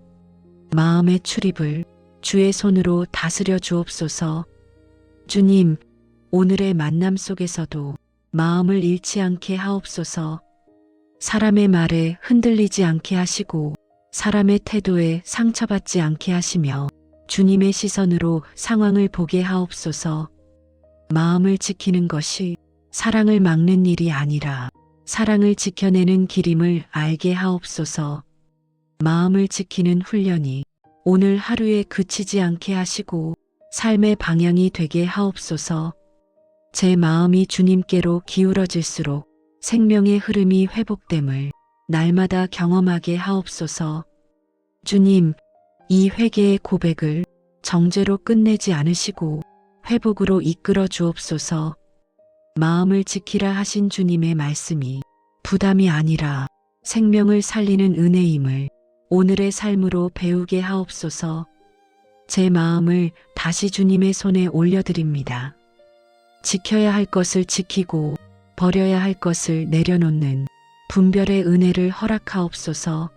마음의 출입을 주의 손으로 다스려 주옵소서. 주님, 오늘의 만남 속에서도 마음을 잃지 않게 하옵소서. 사람의 말에 흔들리지 않게 하시고 사람의 태도에 상처받지 않게 하시며 주님의 시선으로 상황을 보게 하옵소서. 마음을 지키는 것이 사랑을 막는 일이 아니라 사랑을 지켜내는 길임을 알게 하옵소서. 마음을 지키는 훈련이 오늘 하루에 그치지 않게 하시고 삶의 방향이 되게 하옵소서. 제 마음이 주님께로 기울어질수록 생명의 흐름이 회복됨을 날마다 경험하게 하옵소서. 주님, 이 회개의 고백을 정죄로 끝내지 않으시고 회복으로 이끌어 주옵소서. 마음을 지키라 하신 주님의 말씀이 부담이 아니라 생명을 살리는 은혜임을 오늘의 삶으로 배우게 하옵소서. 제 마음을 다시 주님의 손에 올려드립니다. 지켜야 할 것을 지키고 버려야 할 것을 내려놓는 분별의 은혜를 허락하옵소서.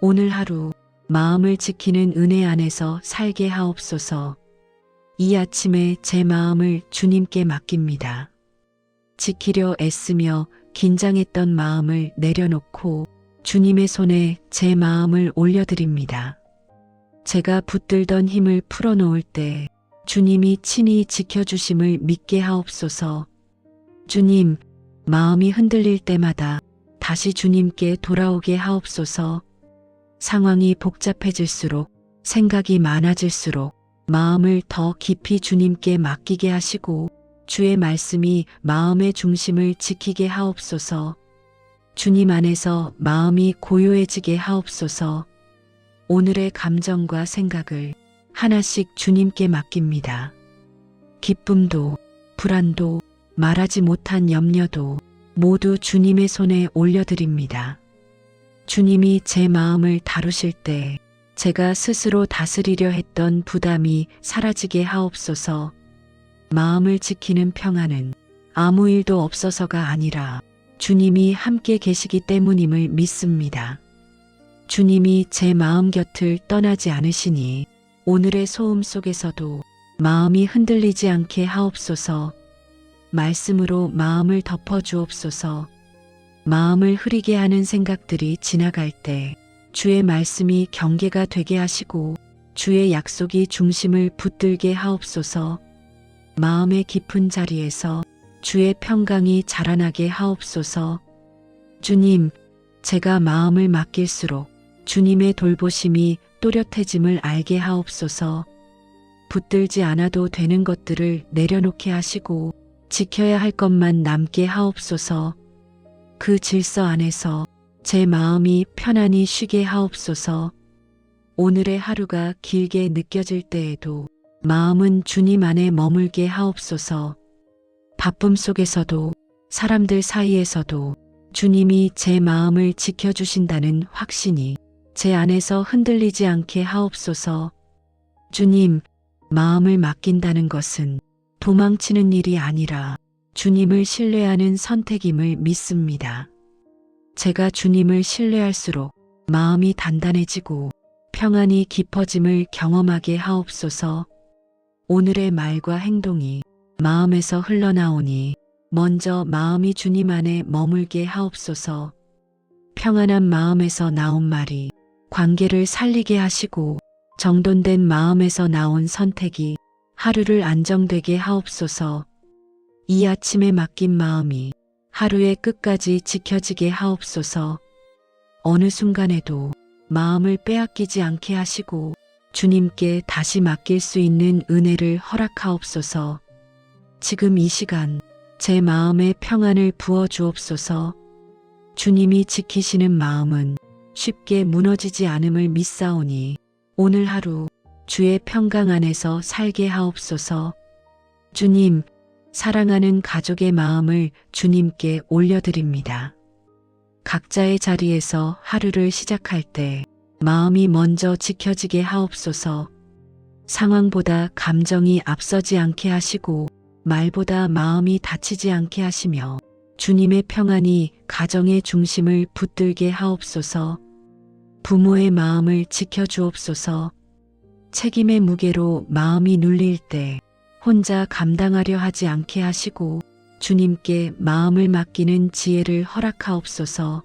오늘 하루 마음을 지키는 은혜 안에서 살게 하옵소서. 이 아침에 제 마음을 주님께 맡깁니다. 지키려 애쓰며 긴장했던 마음을 내려놓고 주님의 손에 제 마음을 올려드립니다. 제가 붙들던 힘을 풀어놓을 때 주님이 친히 지켜주심을 믿게 하옵소서. 주님, 마음이 흔들릴 때마다 다시 주님께 돌아오게 하옵소서. 상황이 복잡해질수록 생각이 많아질수록 마음을 더 깊이 주님께 맡기게 하시고 주의 말씀이 마음의 중심을 지키게 하옵소서. 주님 안에서 마음이 고요해지게 하옵소서. 오늘의 감정과 생각을 하나씩 주님께 맡깁니다. 기쁨도, 불안도, 말하지 못한 염려도 모두 주님의 손에 올려드립니다. 주님이 제 마음을 다루실 때 제가 스스로 다스리려 했던 부담이 사라지게 하옵소서. 마음을 지키는 평안은 아무 일도 없어서가 아니라 주님이 함께 계시기 때문임을 믿습니다. 주님이 제 마음 곁을 떠나지 않으시니 오늘의 소음 속에서도 마음이 흔들리지 않게 하옵소서. 말씀으로 마음을 덮어주옵소서. 마음을 흐리게 하는 생각들이 지나갈 때 주의 말씀이 경계가 되게 하시고 주의 약속이 중심을 붙들게 하옵소서. 마음의 깊은 자리에서 주의 평강이 자라나게 하옵소서. 주님, 제가 마음을 맡길수록 주님의 돌보심이 또렷해짐을 알게 하옵소서. 붙들지 않아도 되는 것들을 내려놓게 하시고 지켜야 할 것만 남게 하옵소서. 그 질서 안에서 제 마음이 편안히 쉬게 하옵소서. 오늘의 하루가 길게 느껴질 때에도 마음은 주님 안에 머물게 하옵소서. 바쁨 속에서도 사람들 사이에서도 주님이 제 마음을 지켜주신다는 확신이 제 안에서 흔들리지 않게 하옵소서. 주님, 마음을 맡긴다는 것은 도망치는 일이 아니라 주님을 신뢰하는 선택임을 믿습니다. 제가 주님을 신뢰할수록 마음이 단단해지고 평안이 깊어짐을 경험하게 하옵소서. 오늘의 말과 행동이 마음에서 흘러나오니 먼저 마음이 주님 안에 머물게 하옵소서. 평안한 마음에서 나온 말이 관계를 살리게 하시고 정돈된 마음에서 나온 선택이 하루를 안정되게 하옵소서. 이 아침에 맡긴 마음이 하루의 끝까지 지켜지게 하옵소서. 어느 순간에도 마음을 빼앗기지 않게 하시고 주님께 다시 맡길 수 있는 은혜를 허락하옵소서. 지금 이 시간 제 마음에 평안을 부어 주옵소서. 주님이 지키시는 마음은 쉽게 무너지지 않음을 믿사오니 오늘 하루 주의 평강 안에서 살게 하옵소서. 주님, 사랑하는 가족의 마음을 주님께 올려드립니다. 각자의 자리에서 하루를 시작할 때 마음이 먼저 지켜지게 하옵소서. 상황보다 감정이 앞서지 않게 하시고 말보다 마음이 다치지 않게 하시며 주님의 평안이 가정의 중심을 붙들게 하옵소서. 부모의 마음을 지켜주옵소서. 책임의 무게로 마음이 눌릴 때 혼자 감당하려 하지 않게 하시고 주님께 마음을 맡기는 지혜를 허락하옵소서.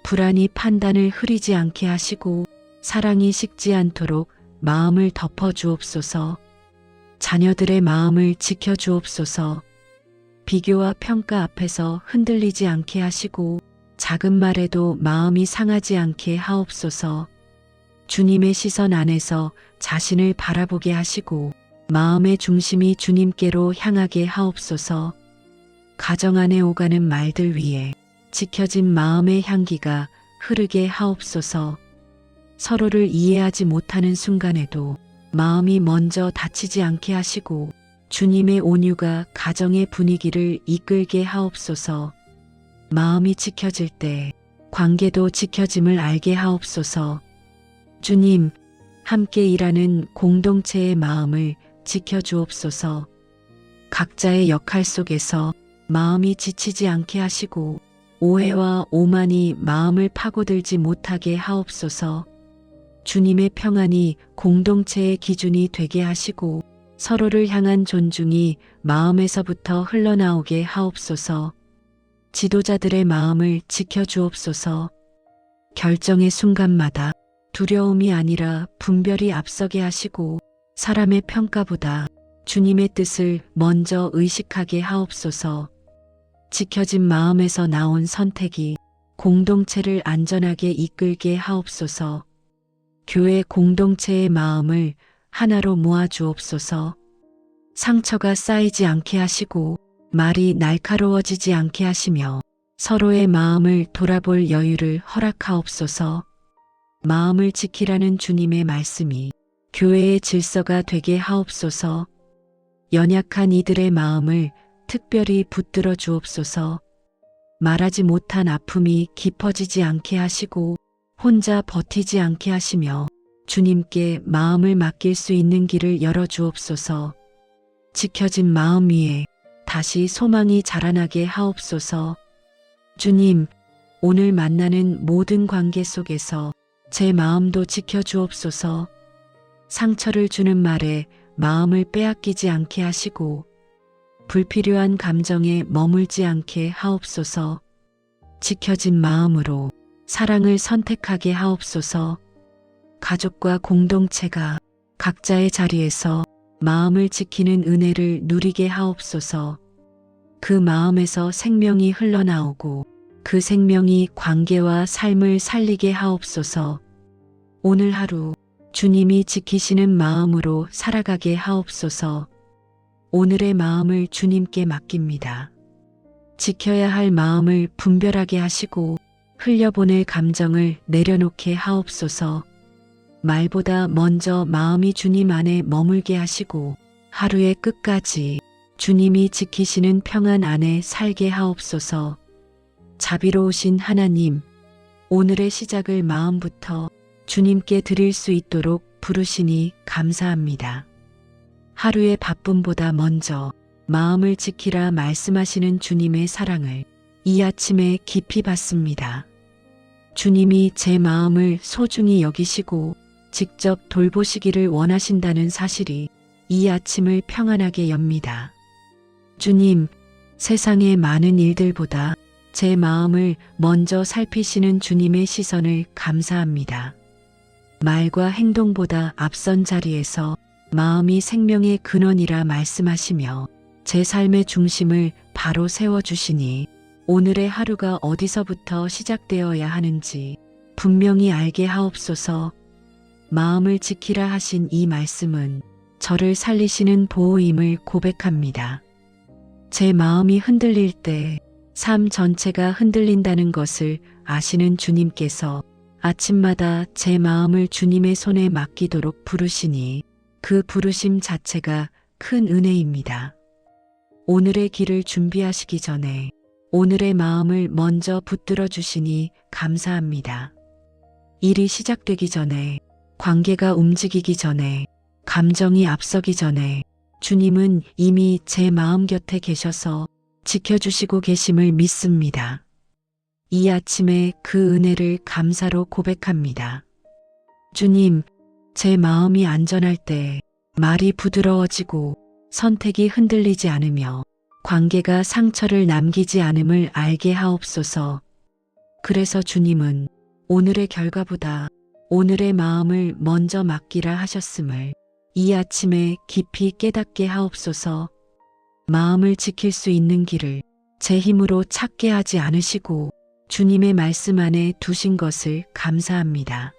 불안이 판단을 흐리지 않게 하시고 사랑이 식지 않도록 마음을 덮어주옵소서. 자녀들의 마음을 지켜주옵소서. 비교와 평가 앞에서 흔들리지 않게 하시고 작은 말에도 마음이 상하지 않게 하옵소서. 주님의 시선 안에서 자신을 바라보게 하시고 마음의 중심이 주님께로 향하게 하옵소서. 가정 안에 오가는 말들 위에 지켜진 마음의 향기가 흐르게 하옵소서. 서로를 이해하지 못하는 순간에도 마음이 먼저 다치지 않게 하시고 주님의 온유가 가정의 분위기를 이끌게 하옵소서. 마음이 지켜질 때 관계도 지켜짐을 알게 하옵소서. 주님, 함께 일하는 공동체의 마음을 지켜주옵소서. 각자의 역할 속에서 마음이 지치지 않게 하시고 오해와 오만이 마음을 파고들지 못하게 하옵소서. 주님의 평안이 공동체의 기준이 되게 하시고 서로를 향한 존중이 마음에서부터 흘러나오게 하옵소서. 지도자들의 마음을 지켜주옵소서. 결정의 순간마다 두려움이 아니라 분별이 앞서게 하시고 사람의 평가보다 주님의 뜻을 먼저 의식하게 하옵소서. 지켜진 마음에서 나온 선택이 공동체를 안전하게 이끌게 하옵소서. 교회 공동체의 마음을 하나로 모아 주옵소서. 상처가 쌓이지 않게 하시고 말이 날카로워지지 않게 하시며 서로의 마음을 돌아볼 여유를 허락하옵소서. 마음을 지키라는 주님의 말씀이 교회의 질서가 되게 하옵소서. 연약한 이들의 마음을 특별히 붙들어 주옵소서. 말하지 못한 아픔이 깊어지지 않게 하시고 혼자 버티지 않게 하시며 주님께 마음을 맡길 수 있는 길을 열어 주옵소서. 지켜진 마음 위에 다시 소망이 자라나게 하옵소서. 주님, 오늘 만나는 모든 관계 속에서 제 마음도 지켜주옵소서. 상처를 주는 말에 마음을 빼앗기지 않게 하시고 불필요한 감정에 머물지 않게 하옵소서. 지켜진 마음으로 사랑을 선택하게 하옵소서. 가족과 공동체가 각자의 자리에서 마음을 지키는 은혜를 누리게 하옵소서. 그 마음에서 생명이 흘러나오고 그 생명이 관계와 삶을 살리게 하옵소서. 오늘 하루 주님이 지키시는 마음으로 살아가게 하옵소서. 오늘의 마음을 주님께 맡깁니다. 지켜야 할 마음을 분별하게 하시고 흘려보낼 감정을 내려놓게 하옵소서. 말보다 먼저 마음이 주님 안에 머물게 하시고 하루의 끝까지 주님이 지키시는 평안 안에 살게 하옵소서. 자비로우신 하나님, 오늘의 시작을 마음부터 주님께 드릴 수 있도록 부르시니 감사합니다. 하루의 바쁨보다 먼저 마음을 지키라 말씀하시는 주님의 사랑을 이 아침에 깊이 받습니다. 주님이 제 마음을 소중히 여기시고 직접 돌보시기를 원하신다는 사실이 이 아침을 평안하게 엽니다. 주님, 세상의 많은 일들보다 제 마음을 먼저 살피시는 주님의 시선을 감사합니다. 말과 행동보다 앞선 자리에서 마음이 생명의 근원이라 말씀하시며 제 삶의 중심을 바로 세워주시니 오늘의 하루가 어디서부터 시작되어야 하는지 분명히 알게 하옵소서. 마음을 지키라 하신 이 말씀은 저를 살리시는 보호임을 고백합니다. 제 마음이 흔들릴 때 삶 전체가 흔들린다는 것을 아시는 주님께서 아침마다 제 마음을 주님의 손에 맡기도록 부르시니 그 부르심 자체가 큰 은혜입니다. 오늘의 길을 준비하시기 전에 오늘의 마음을 먼저 붙들어 주시니 감사합니다. 일이 시작되기 전에, 관계가 움직이기 전에, 감정이 앞서기 전에 주님은 이미 제 마음 곁에 계셔서 지켜주시고 계심을 믿습니다. 이 아침에 그 은혜를 감사로 고백합니다. 주님, 제 마음이 안전할 때 말이 부드러워지고 선택이 흔들리지 않으며 관계가 상처를 남기지 않음을 알게 하옵소서. 그래서 주님은 오늘의 결과보다 오늘의 마음을 먼저 맡기라 하셨음을 이 아침에 깊이 깨닫게 하옵소서. 마음을 지킬 수 있는 길을 제 힘으로 찾게 하지 않으시고 주님의 말씀 안에 두신 것을 감사합니다.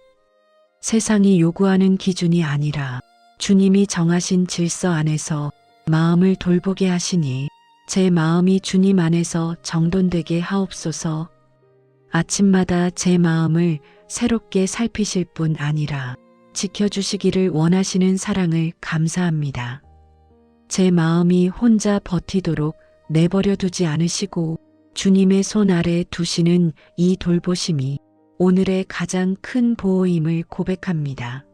세상이 요구하는 기준이 아니라 주님이 정하신 질서 안에서 마음을 돌보게 하시니 제 마음이 주님 안에서 정돈되게 하옵소서. 아침마다 제 마음을 새롭게 살피실 뿐 아니라 지켜주시기를 원하시는 사랑을 감사합니다. 제 마음이 혼자 버티도록 내버려 두지 않으시고 주님의 손 아래 두시는 이 돌보심이 오늘의 가장 큰 보호임을 고백합니다.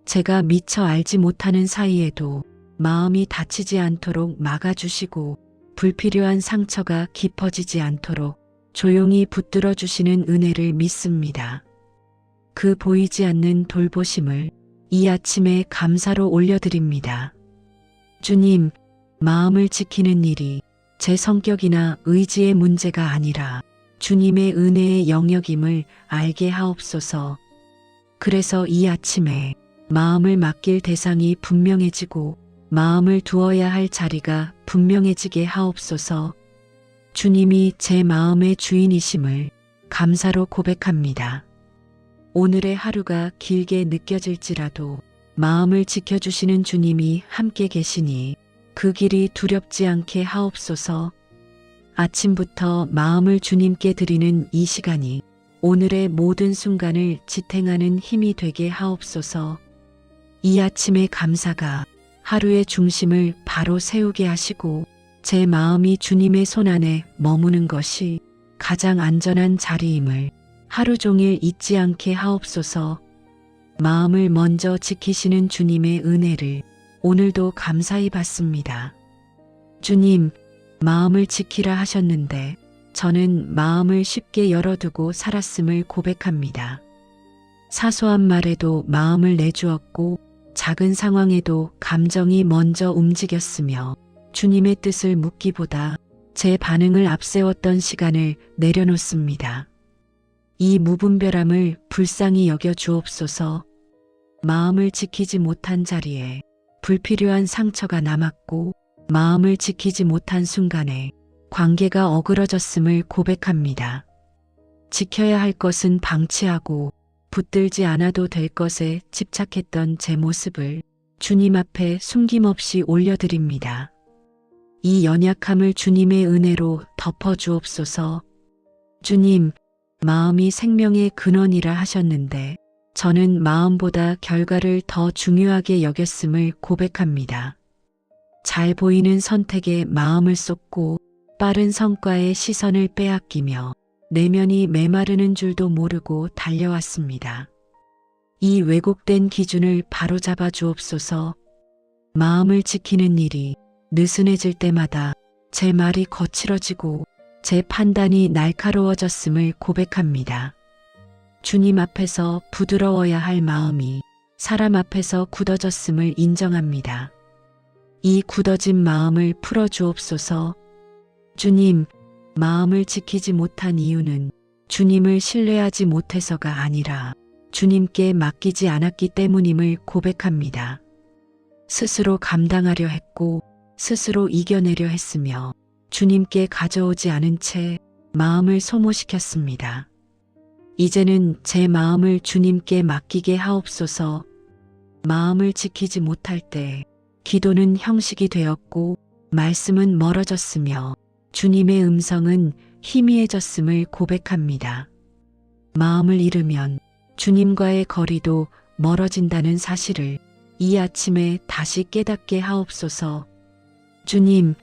제가 미처 알지 못하는 사이에도 마음이 다치지 않도록 막아주시고 불필요한 상처가 깊어지지 않도록 조용히 붙들어 주시는 은혜를 믿습니다. 그 보이지 않는 돌보심을 이 아침에 감사로 올려드립니다. 주님, 마음을 지키는 일이 제 성격이나 의지의 문제가 아니라 주님의 은혜의 영역임을 알게 하옵소서. 그래서 이 아침에 마음을 맡길 대상이 분명해지고 마음을 두어야 할 자리가 분명해지게 하옵소서. 주님이 제 마음의 주인이심을 감사로 고백합니다. 오늘의 하루가 길게 느껴질지라도 마음을 지켜주시는 주님이 함께 계시니 그 길이 두렵지 않게 하옵소서. 아침부터 마음을 주님께 드리는 이 시간이 오늘의 모든 순간을 지탱하는 힘이 되게 하옵소서. 이 아침의 감사가 하루의 중심을 바로 세우게 하시고 제 마음이 주님의 손 안에 머무는 것이 가장 안전한 자리임을 하루 종일 잊지 않게 하옵소서. 마음을 먼저 지키시는 주님의 은혜를 오늘도 감사히 받습니다. 주님, 마음을 지키라 하셨는데 저는 마음을 쉽게 열어두고 살았음을 고백합니다. 사소한 말에도 마음을 내주었고 작은 상황에도 감정이 먼저 움직였으며 주님의 뜻을 묻기보다 제 반응을 앞세웠던 시간을 내려놓습니다. 이 무분별함을 불쌍히 여겨 주옵소서. 마음을 지키지 못한 자리에 불필요한 상처가 남았고 마음을 지키지 못한 순간에 관계가 어그러졌음을 고백합니다. 지켜야 할 것은 방치하고 붙들지 않아도 될 것에 집착했던 제 모습을 주님 앞에 숨김없이 올려드립니다. 이 연약함을 주님의 은혜로 덮어주옵소서. 주님, 마음이 생명의 근원이라 하셨는데 저는 마음보다 결과를 더 중요하게 여겼음을 고백합니다. 잘 보이는 선택에 마음을 쏟고 빠른 성과에 시선을 빼앗기며 내면이 메마르는 줄도 모르고 달려왔습니다. 이 왜곡된 기준을 바로잡아 주옵소서. 마음을 지키는 일이 느슨해질 때마다 제 말이 거칠어지고 제 판단이 날카로워졌음을 고백합니다. 주님 앞에서 부드러워야 할 마음이 사람 앞에서 굳어졌음을 인정합니다. 이 굳어진 마음을 풀어주옵소서. 주님, 마음을 지키지 못한 이유는 주님을 신뢰하지 못해서가 아니라 주님께 맡기지 않았기 때문임을 고백합니다. 스스로 감당하려 했고 스스로 이겨내려 했으며 주님께 가져오지 않은 채 마음을 소모시켰습니다. 이제는 제 마음을 주님께 맡기게 하옵소서. 마음을 지키지 못할 때 기도는 형식이 되었고 말씀은 멀어졌으며 주님의 음성은 희미해졌음을 고백합니다. 마음을 잃으면 주님과의 거리도 멀어진다는 사실을 이 아침에 다시 깨닫게 하옵소서. 주님,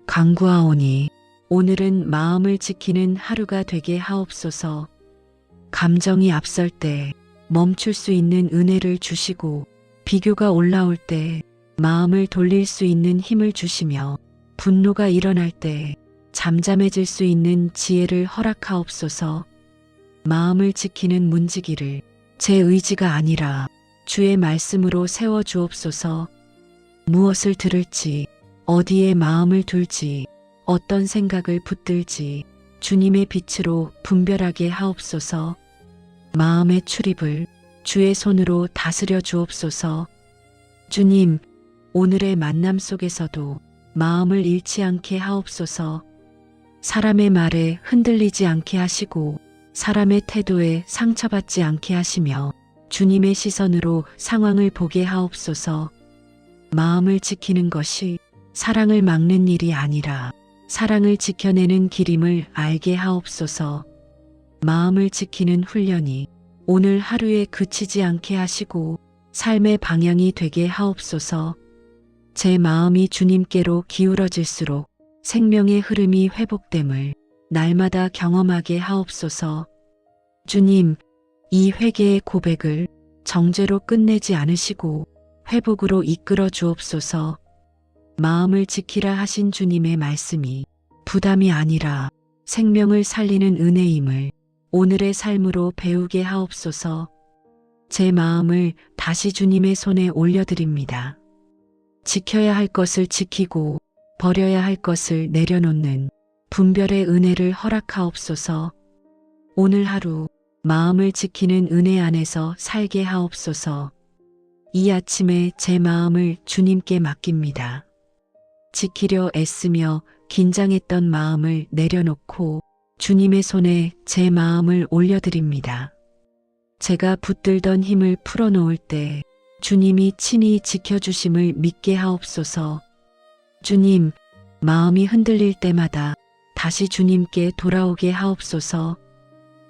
간구하오니 오늘은 마음을 지키는 하루가 되게 하옵소서. 감정이 앞설 때 멈출 수 있는 은혜를 주시고 비교가 올라올 때 마음을 돌릴 수 있는 힘을 주시며 분노가 일어날 때 잠잠해질 수 있는 지혜를 허락하옵소서. 마음을 지키는 문지기를 제 의지가 아니라 주의 말씀으로 세워주옵소서. 무엇을 들을지, 어디에 마음을 둘지, 어떤 생각을 붙들지 주님의 빛으로 분별하게 하옵소서. 마음의 출입을 주의 손으로 다스려 주옵소서. 주님, 오늘의 만남 속에서도 마음을 잃지 않게 하옵소서. 사람의 말에 흔들리지 않게 하시고 사람의 태도에 상처받지 않게 하시며 주님의 시선으로 상황을 보게 하옵소서. 마음을 지키는 것이 사랑을 막는 일이 아니라 사랑을 지켜내는 길임을 알게 하옵소서. 마음을 지키는 훈련이 오늘 하루에 그치지 않게 하시고 삶의 방향이 되게 하옵소서. 제 마음이 주님께로 기울어질수록 생명의 흐름이 회복됨을 날마다 경험하게 하옵소서. 주님, 이 회개의 고백을 정죄로 끝내지 않으시고 회복으로 이끌어 주옵소서. 마음을 지키라 하신 주님의 말씀이 부담이 아니라 생명을 살리는 은혜임을 오늘의 삶으로 배우게 하옵소서. 제 마음을 다시 주님의 손에 올려드립니다. 지켜야 할 것을 지키고 버려야 할 것을 내려놓는 분별의 은혜를 허락하옵소서. 오늘 하루 마음을 지키는 은혜 안에서 살게 하옵소서. 이 아침에 제 마음을 주님께 맡깁니다. 지키려 애쓰며 긴장했던 마음을 내려놓고 주님의 손에 제 마음을 올려드립니다. 제가 붙들던 힘을 풀어놓을 때 주님이 친히 지켜주심을 믿게 하옵소서. 주님, 마음이 흔들릴 때마다 다시 주님께 돌아오게 하옵소서.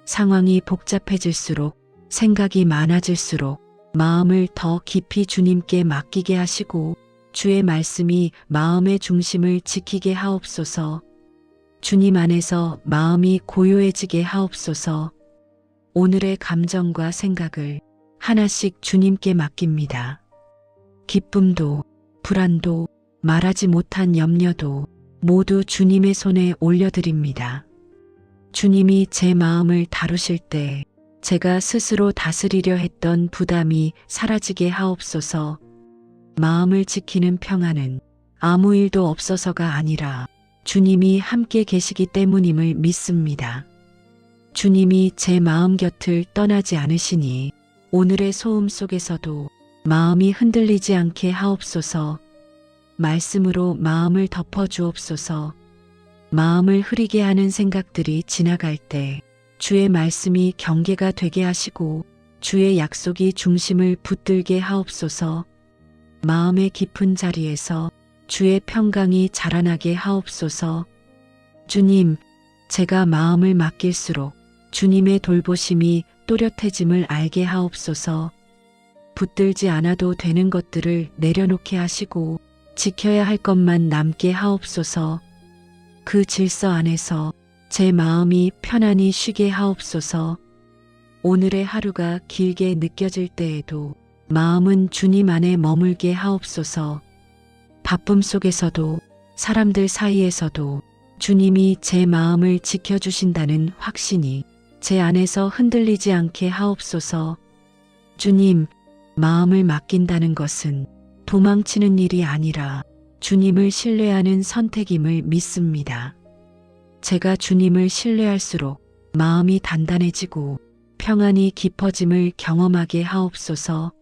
상황이 복잡해질수록 생각이 많아질수록 마음을 더 깊이 주님께 맡기게 하시고 주의 말씀이 마음의 중심을 지키게 하옵소서. 주님 안에서 마음이 고요해지게 하옵소서. 오늘의 감정과 생각을 하나씩 주님께 맡깁니다. 기쁨도, 불안도, 말하지 못한 염려도 모두 주님의 손에 올려드립니다. 주님이 제 마음을 다루실 때 제가 스스로 다스리려 했던 부담이 사라지게 하옵소서. 마음을 지키는 평안은 아무 일도 없어서가 아니라 주님이 함께 계시기 때문임을 믿습니다. 주님이 제 마음 곁을 떠나지 않으시니 오늘의 소음 속에서도 마음이 흔들리지 않게 하옵소서. 말씀으로 마음을 덮어 주옵소서. 마음을 흐리게 하는 생각들이 지나갈 때 주의 말씀이 경계가 되게 하시고 주의 약속이 중심을 붙들게 하옵소서. 마음의 깊은 자리에서 주의 평강이 자라나게 하옵소서. 주님, 제가 마음을 맡길수록 주님의 돌보심이 또렷해짐을 알게 하옵소서. 붙들지 않아도 되는 것들을 내려놓게 하시고 지켜야 할 것만 남게 하옵소서. 그 질서 안에서 제 마음이 편안히 쉬게 하옵소서. 오늘의 하루가 길게 느껴질 때에도 마음은 주님 안에 머물게 하옵소서. 바쁨 속에서도 사람들 사이에서도 주님이 제 마음을 지켜주신다는 확신이 제 안에서 흔들리지 않게 하옵소서. 주님, 마음을 맡긴다는 것은 도망치는 일이 아니라 주님을 신뢰하는 선택임을 믿습니다. 제가 주님을 신뢰할수록 마음이 단단해지고 평안이 깊어짐을 경험하게 하옵소서.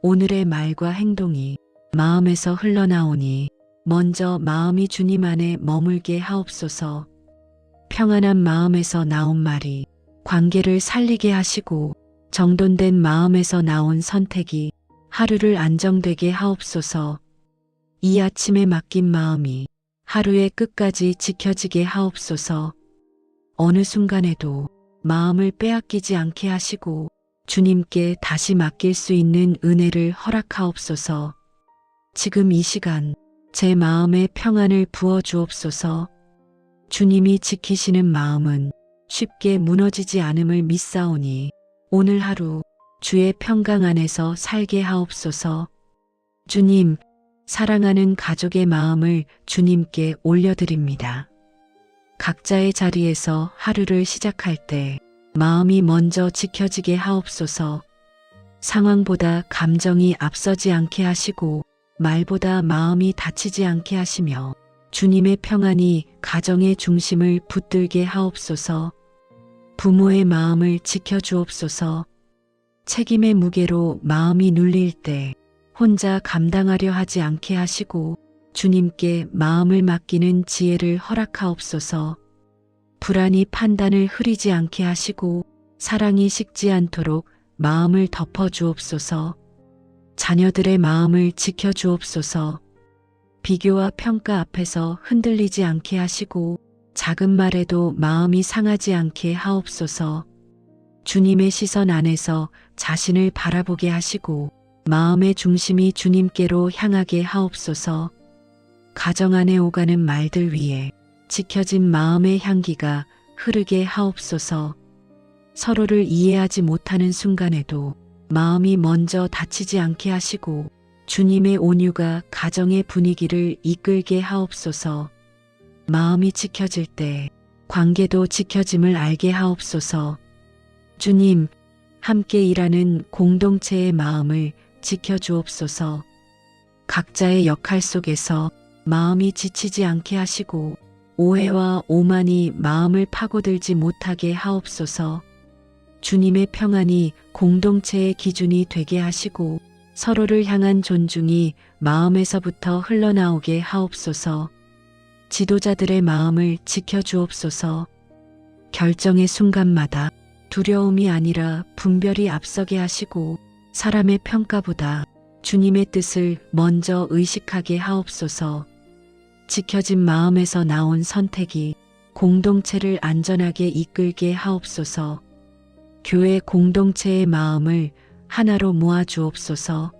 오늘의 말과 행동이 마음에서 흘러나오니 먼저 마음이 주님 안에 머물게 하옵소서. 평안한 마음에서 나온 말이 관계를 살리게 하시고 정돈된 마음에서 나온 선택이 하루를 안정되게 하옵소서. 이 아침에 맡긴 마음이 하루의 끝까지 지켜지게 하옵소서. 어느 순간에도 마음을 빼앗기지 않게 하시고 주님께 다시 맡길 수 있는 은혜를 허락하옵소서. 지금 이 시간 제 마음에 평안을 부어 주옵소서. 주님이 지키시는 마음은 쉽게 무너지지 않음을 믿사오니 오늘 하루 주의 평강 안에서 살게 하옵소서. 주님, 사랑하는 가족의 마음을 주님께 올려드립니다. 각자의 자리에서 하루를 시작할 때 마음이 먼저 지켜지게 하옵소서. 상황보다 감정이 앞서지 않게 하시고 말보다 마음이 다치지 않게 하시며 주님의 평안이 가정의 중심을 붙들게 하옵소서. 부모의 마음을 지켜주옵소서. 책임의 무게로 마음이 눌릴 때 혼자 감당하려 하지 않게 하시고 주님께 마음을 맡기는 지혜를 허락하옵소서. 불안이 판단을 흐리지 않게 하시고 사랑이 식지 않도록 마음을 덮어주옵소서. 자녀들의 마음을 지켜주옵소서. 비교와 평가 앞에서 흔들리지 않게 하시고 작은 말에도 마음이 상하지 않게 하옵소서. 주님의 시선 안에서 자신을 바라보게 하시고 마음의 중심이 주님께로 향하게 하옵소서. 가정 안에 오가는 말들 위에 지켜진 마음의 향기가 흐르게 하옵소서. 서로를 이해하지 못하는 순간에도 마음이 먼저 다치지 않게 하시고 주님의 온유가 가정의 분위기를 이끌게 하옵소서. 마음이 지켜질 때 관계도 지켜짐을 알게 하옵소서. 주님, 함께 일하는 공동체의 마음을 지켜주옵소서. 각자의 역할 속에서 마음이 지치지 않게 하시고 오해와 오만이 마음을 파고들지 못하게 하옵소서. 주님의 평안이 공동체의 기준이 되게 하시고 서로를 향한 존중이 마음에서부터 흘러나오게 하옵소서. 지도자들의 마음을 지켜주옵소서. 결정의 순간마다 두려움이 아니라 분별이 앞서게 하시고 사람의 평가보다 주님의 뜻을 먼저 의식하게 하옵소서. 지켜진 마음에서 나온 선택이 공동체를 안전하게 이끌게 하옵소서. 교회 공동체의 마음을 하나로 모아 주옵소서.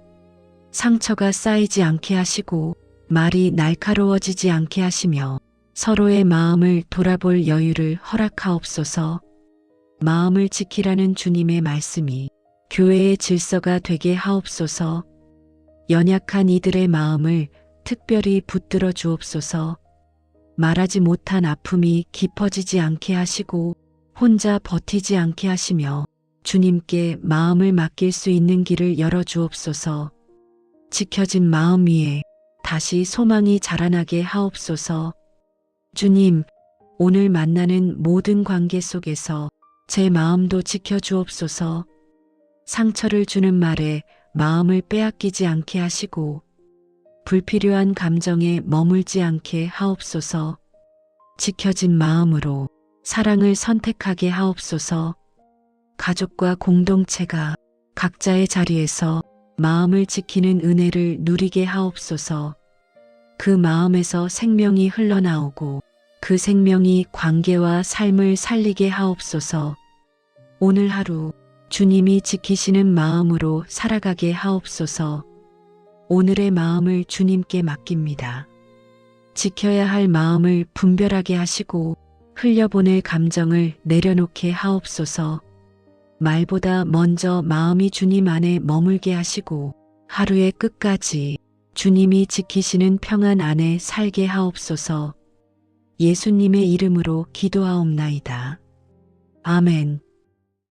상처가 쌓이지 않게 하시고 말이 날카로워지지 않게 하시며 서로의 마음을 돌아볼 여유를 허락하옵소서. 마음을 지키라는 주님의 말씀이 교회의 질서가 되게 하옵소서. 연약한 이들의 마음을 특별히 붙들어 주옵소서. 말하지 못한 아픔이 깊어지지 않게 하시고 혼자 버티지 않게 하시며 주님께 마음을 맡길 수 있는 길을 열어 주옵소서. 지켜진 마음 위에 다시 소망이 자라나게 하옵소서. 주님, 오늘 만나는 모든 관계 속에서 제 마음도 지켜 주옵소서. 상처를 주는 말에 마음을 빼앗기지 않게 하시고 불필요한 감정에 머물지 않게 하옵소서. 지켜진 마음으로 사랑을 선택하게 하옵소서. 가족과 공동체가 각자의 자리에서 마음을 지키는 은혜를 누리게 하옵소서. 그 마음에서 생명이 흘러나오고 그 생명이 관계와 삶을 살리게 하옵소서. 오늘 하루 주님이 지키시는 마음으로 살아가게 하옵소서. 오늘의 마음을 주님께 맡깁니다. 지켜야 할 마음을 분별하게 하시고 흘려보낼 감정을 내려놓게 하옵소서. 말보다 먼저 마음이 주님 안에 머물게 하시고 하루의 끝까지 주님이 지키시는 평안 안에 살게 하옵소서. 예수님의 이름으로 기도하옵나이다. 아멘.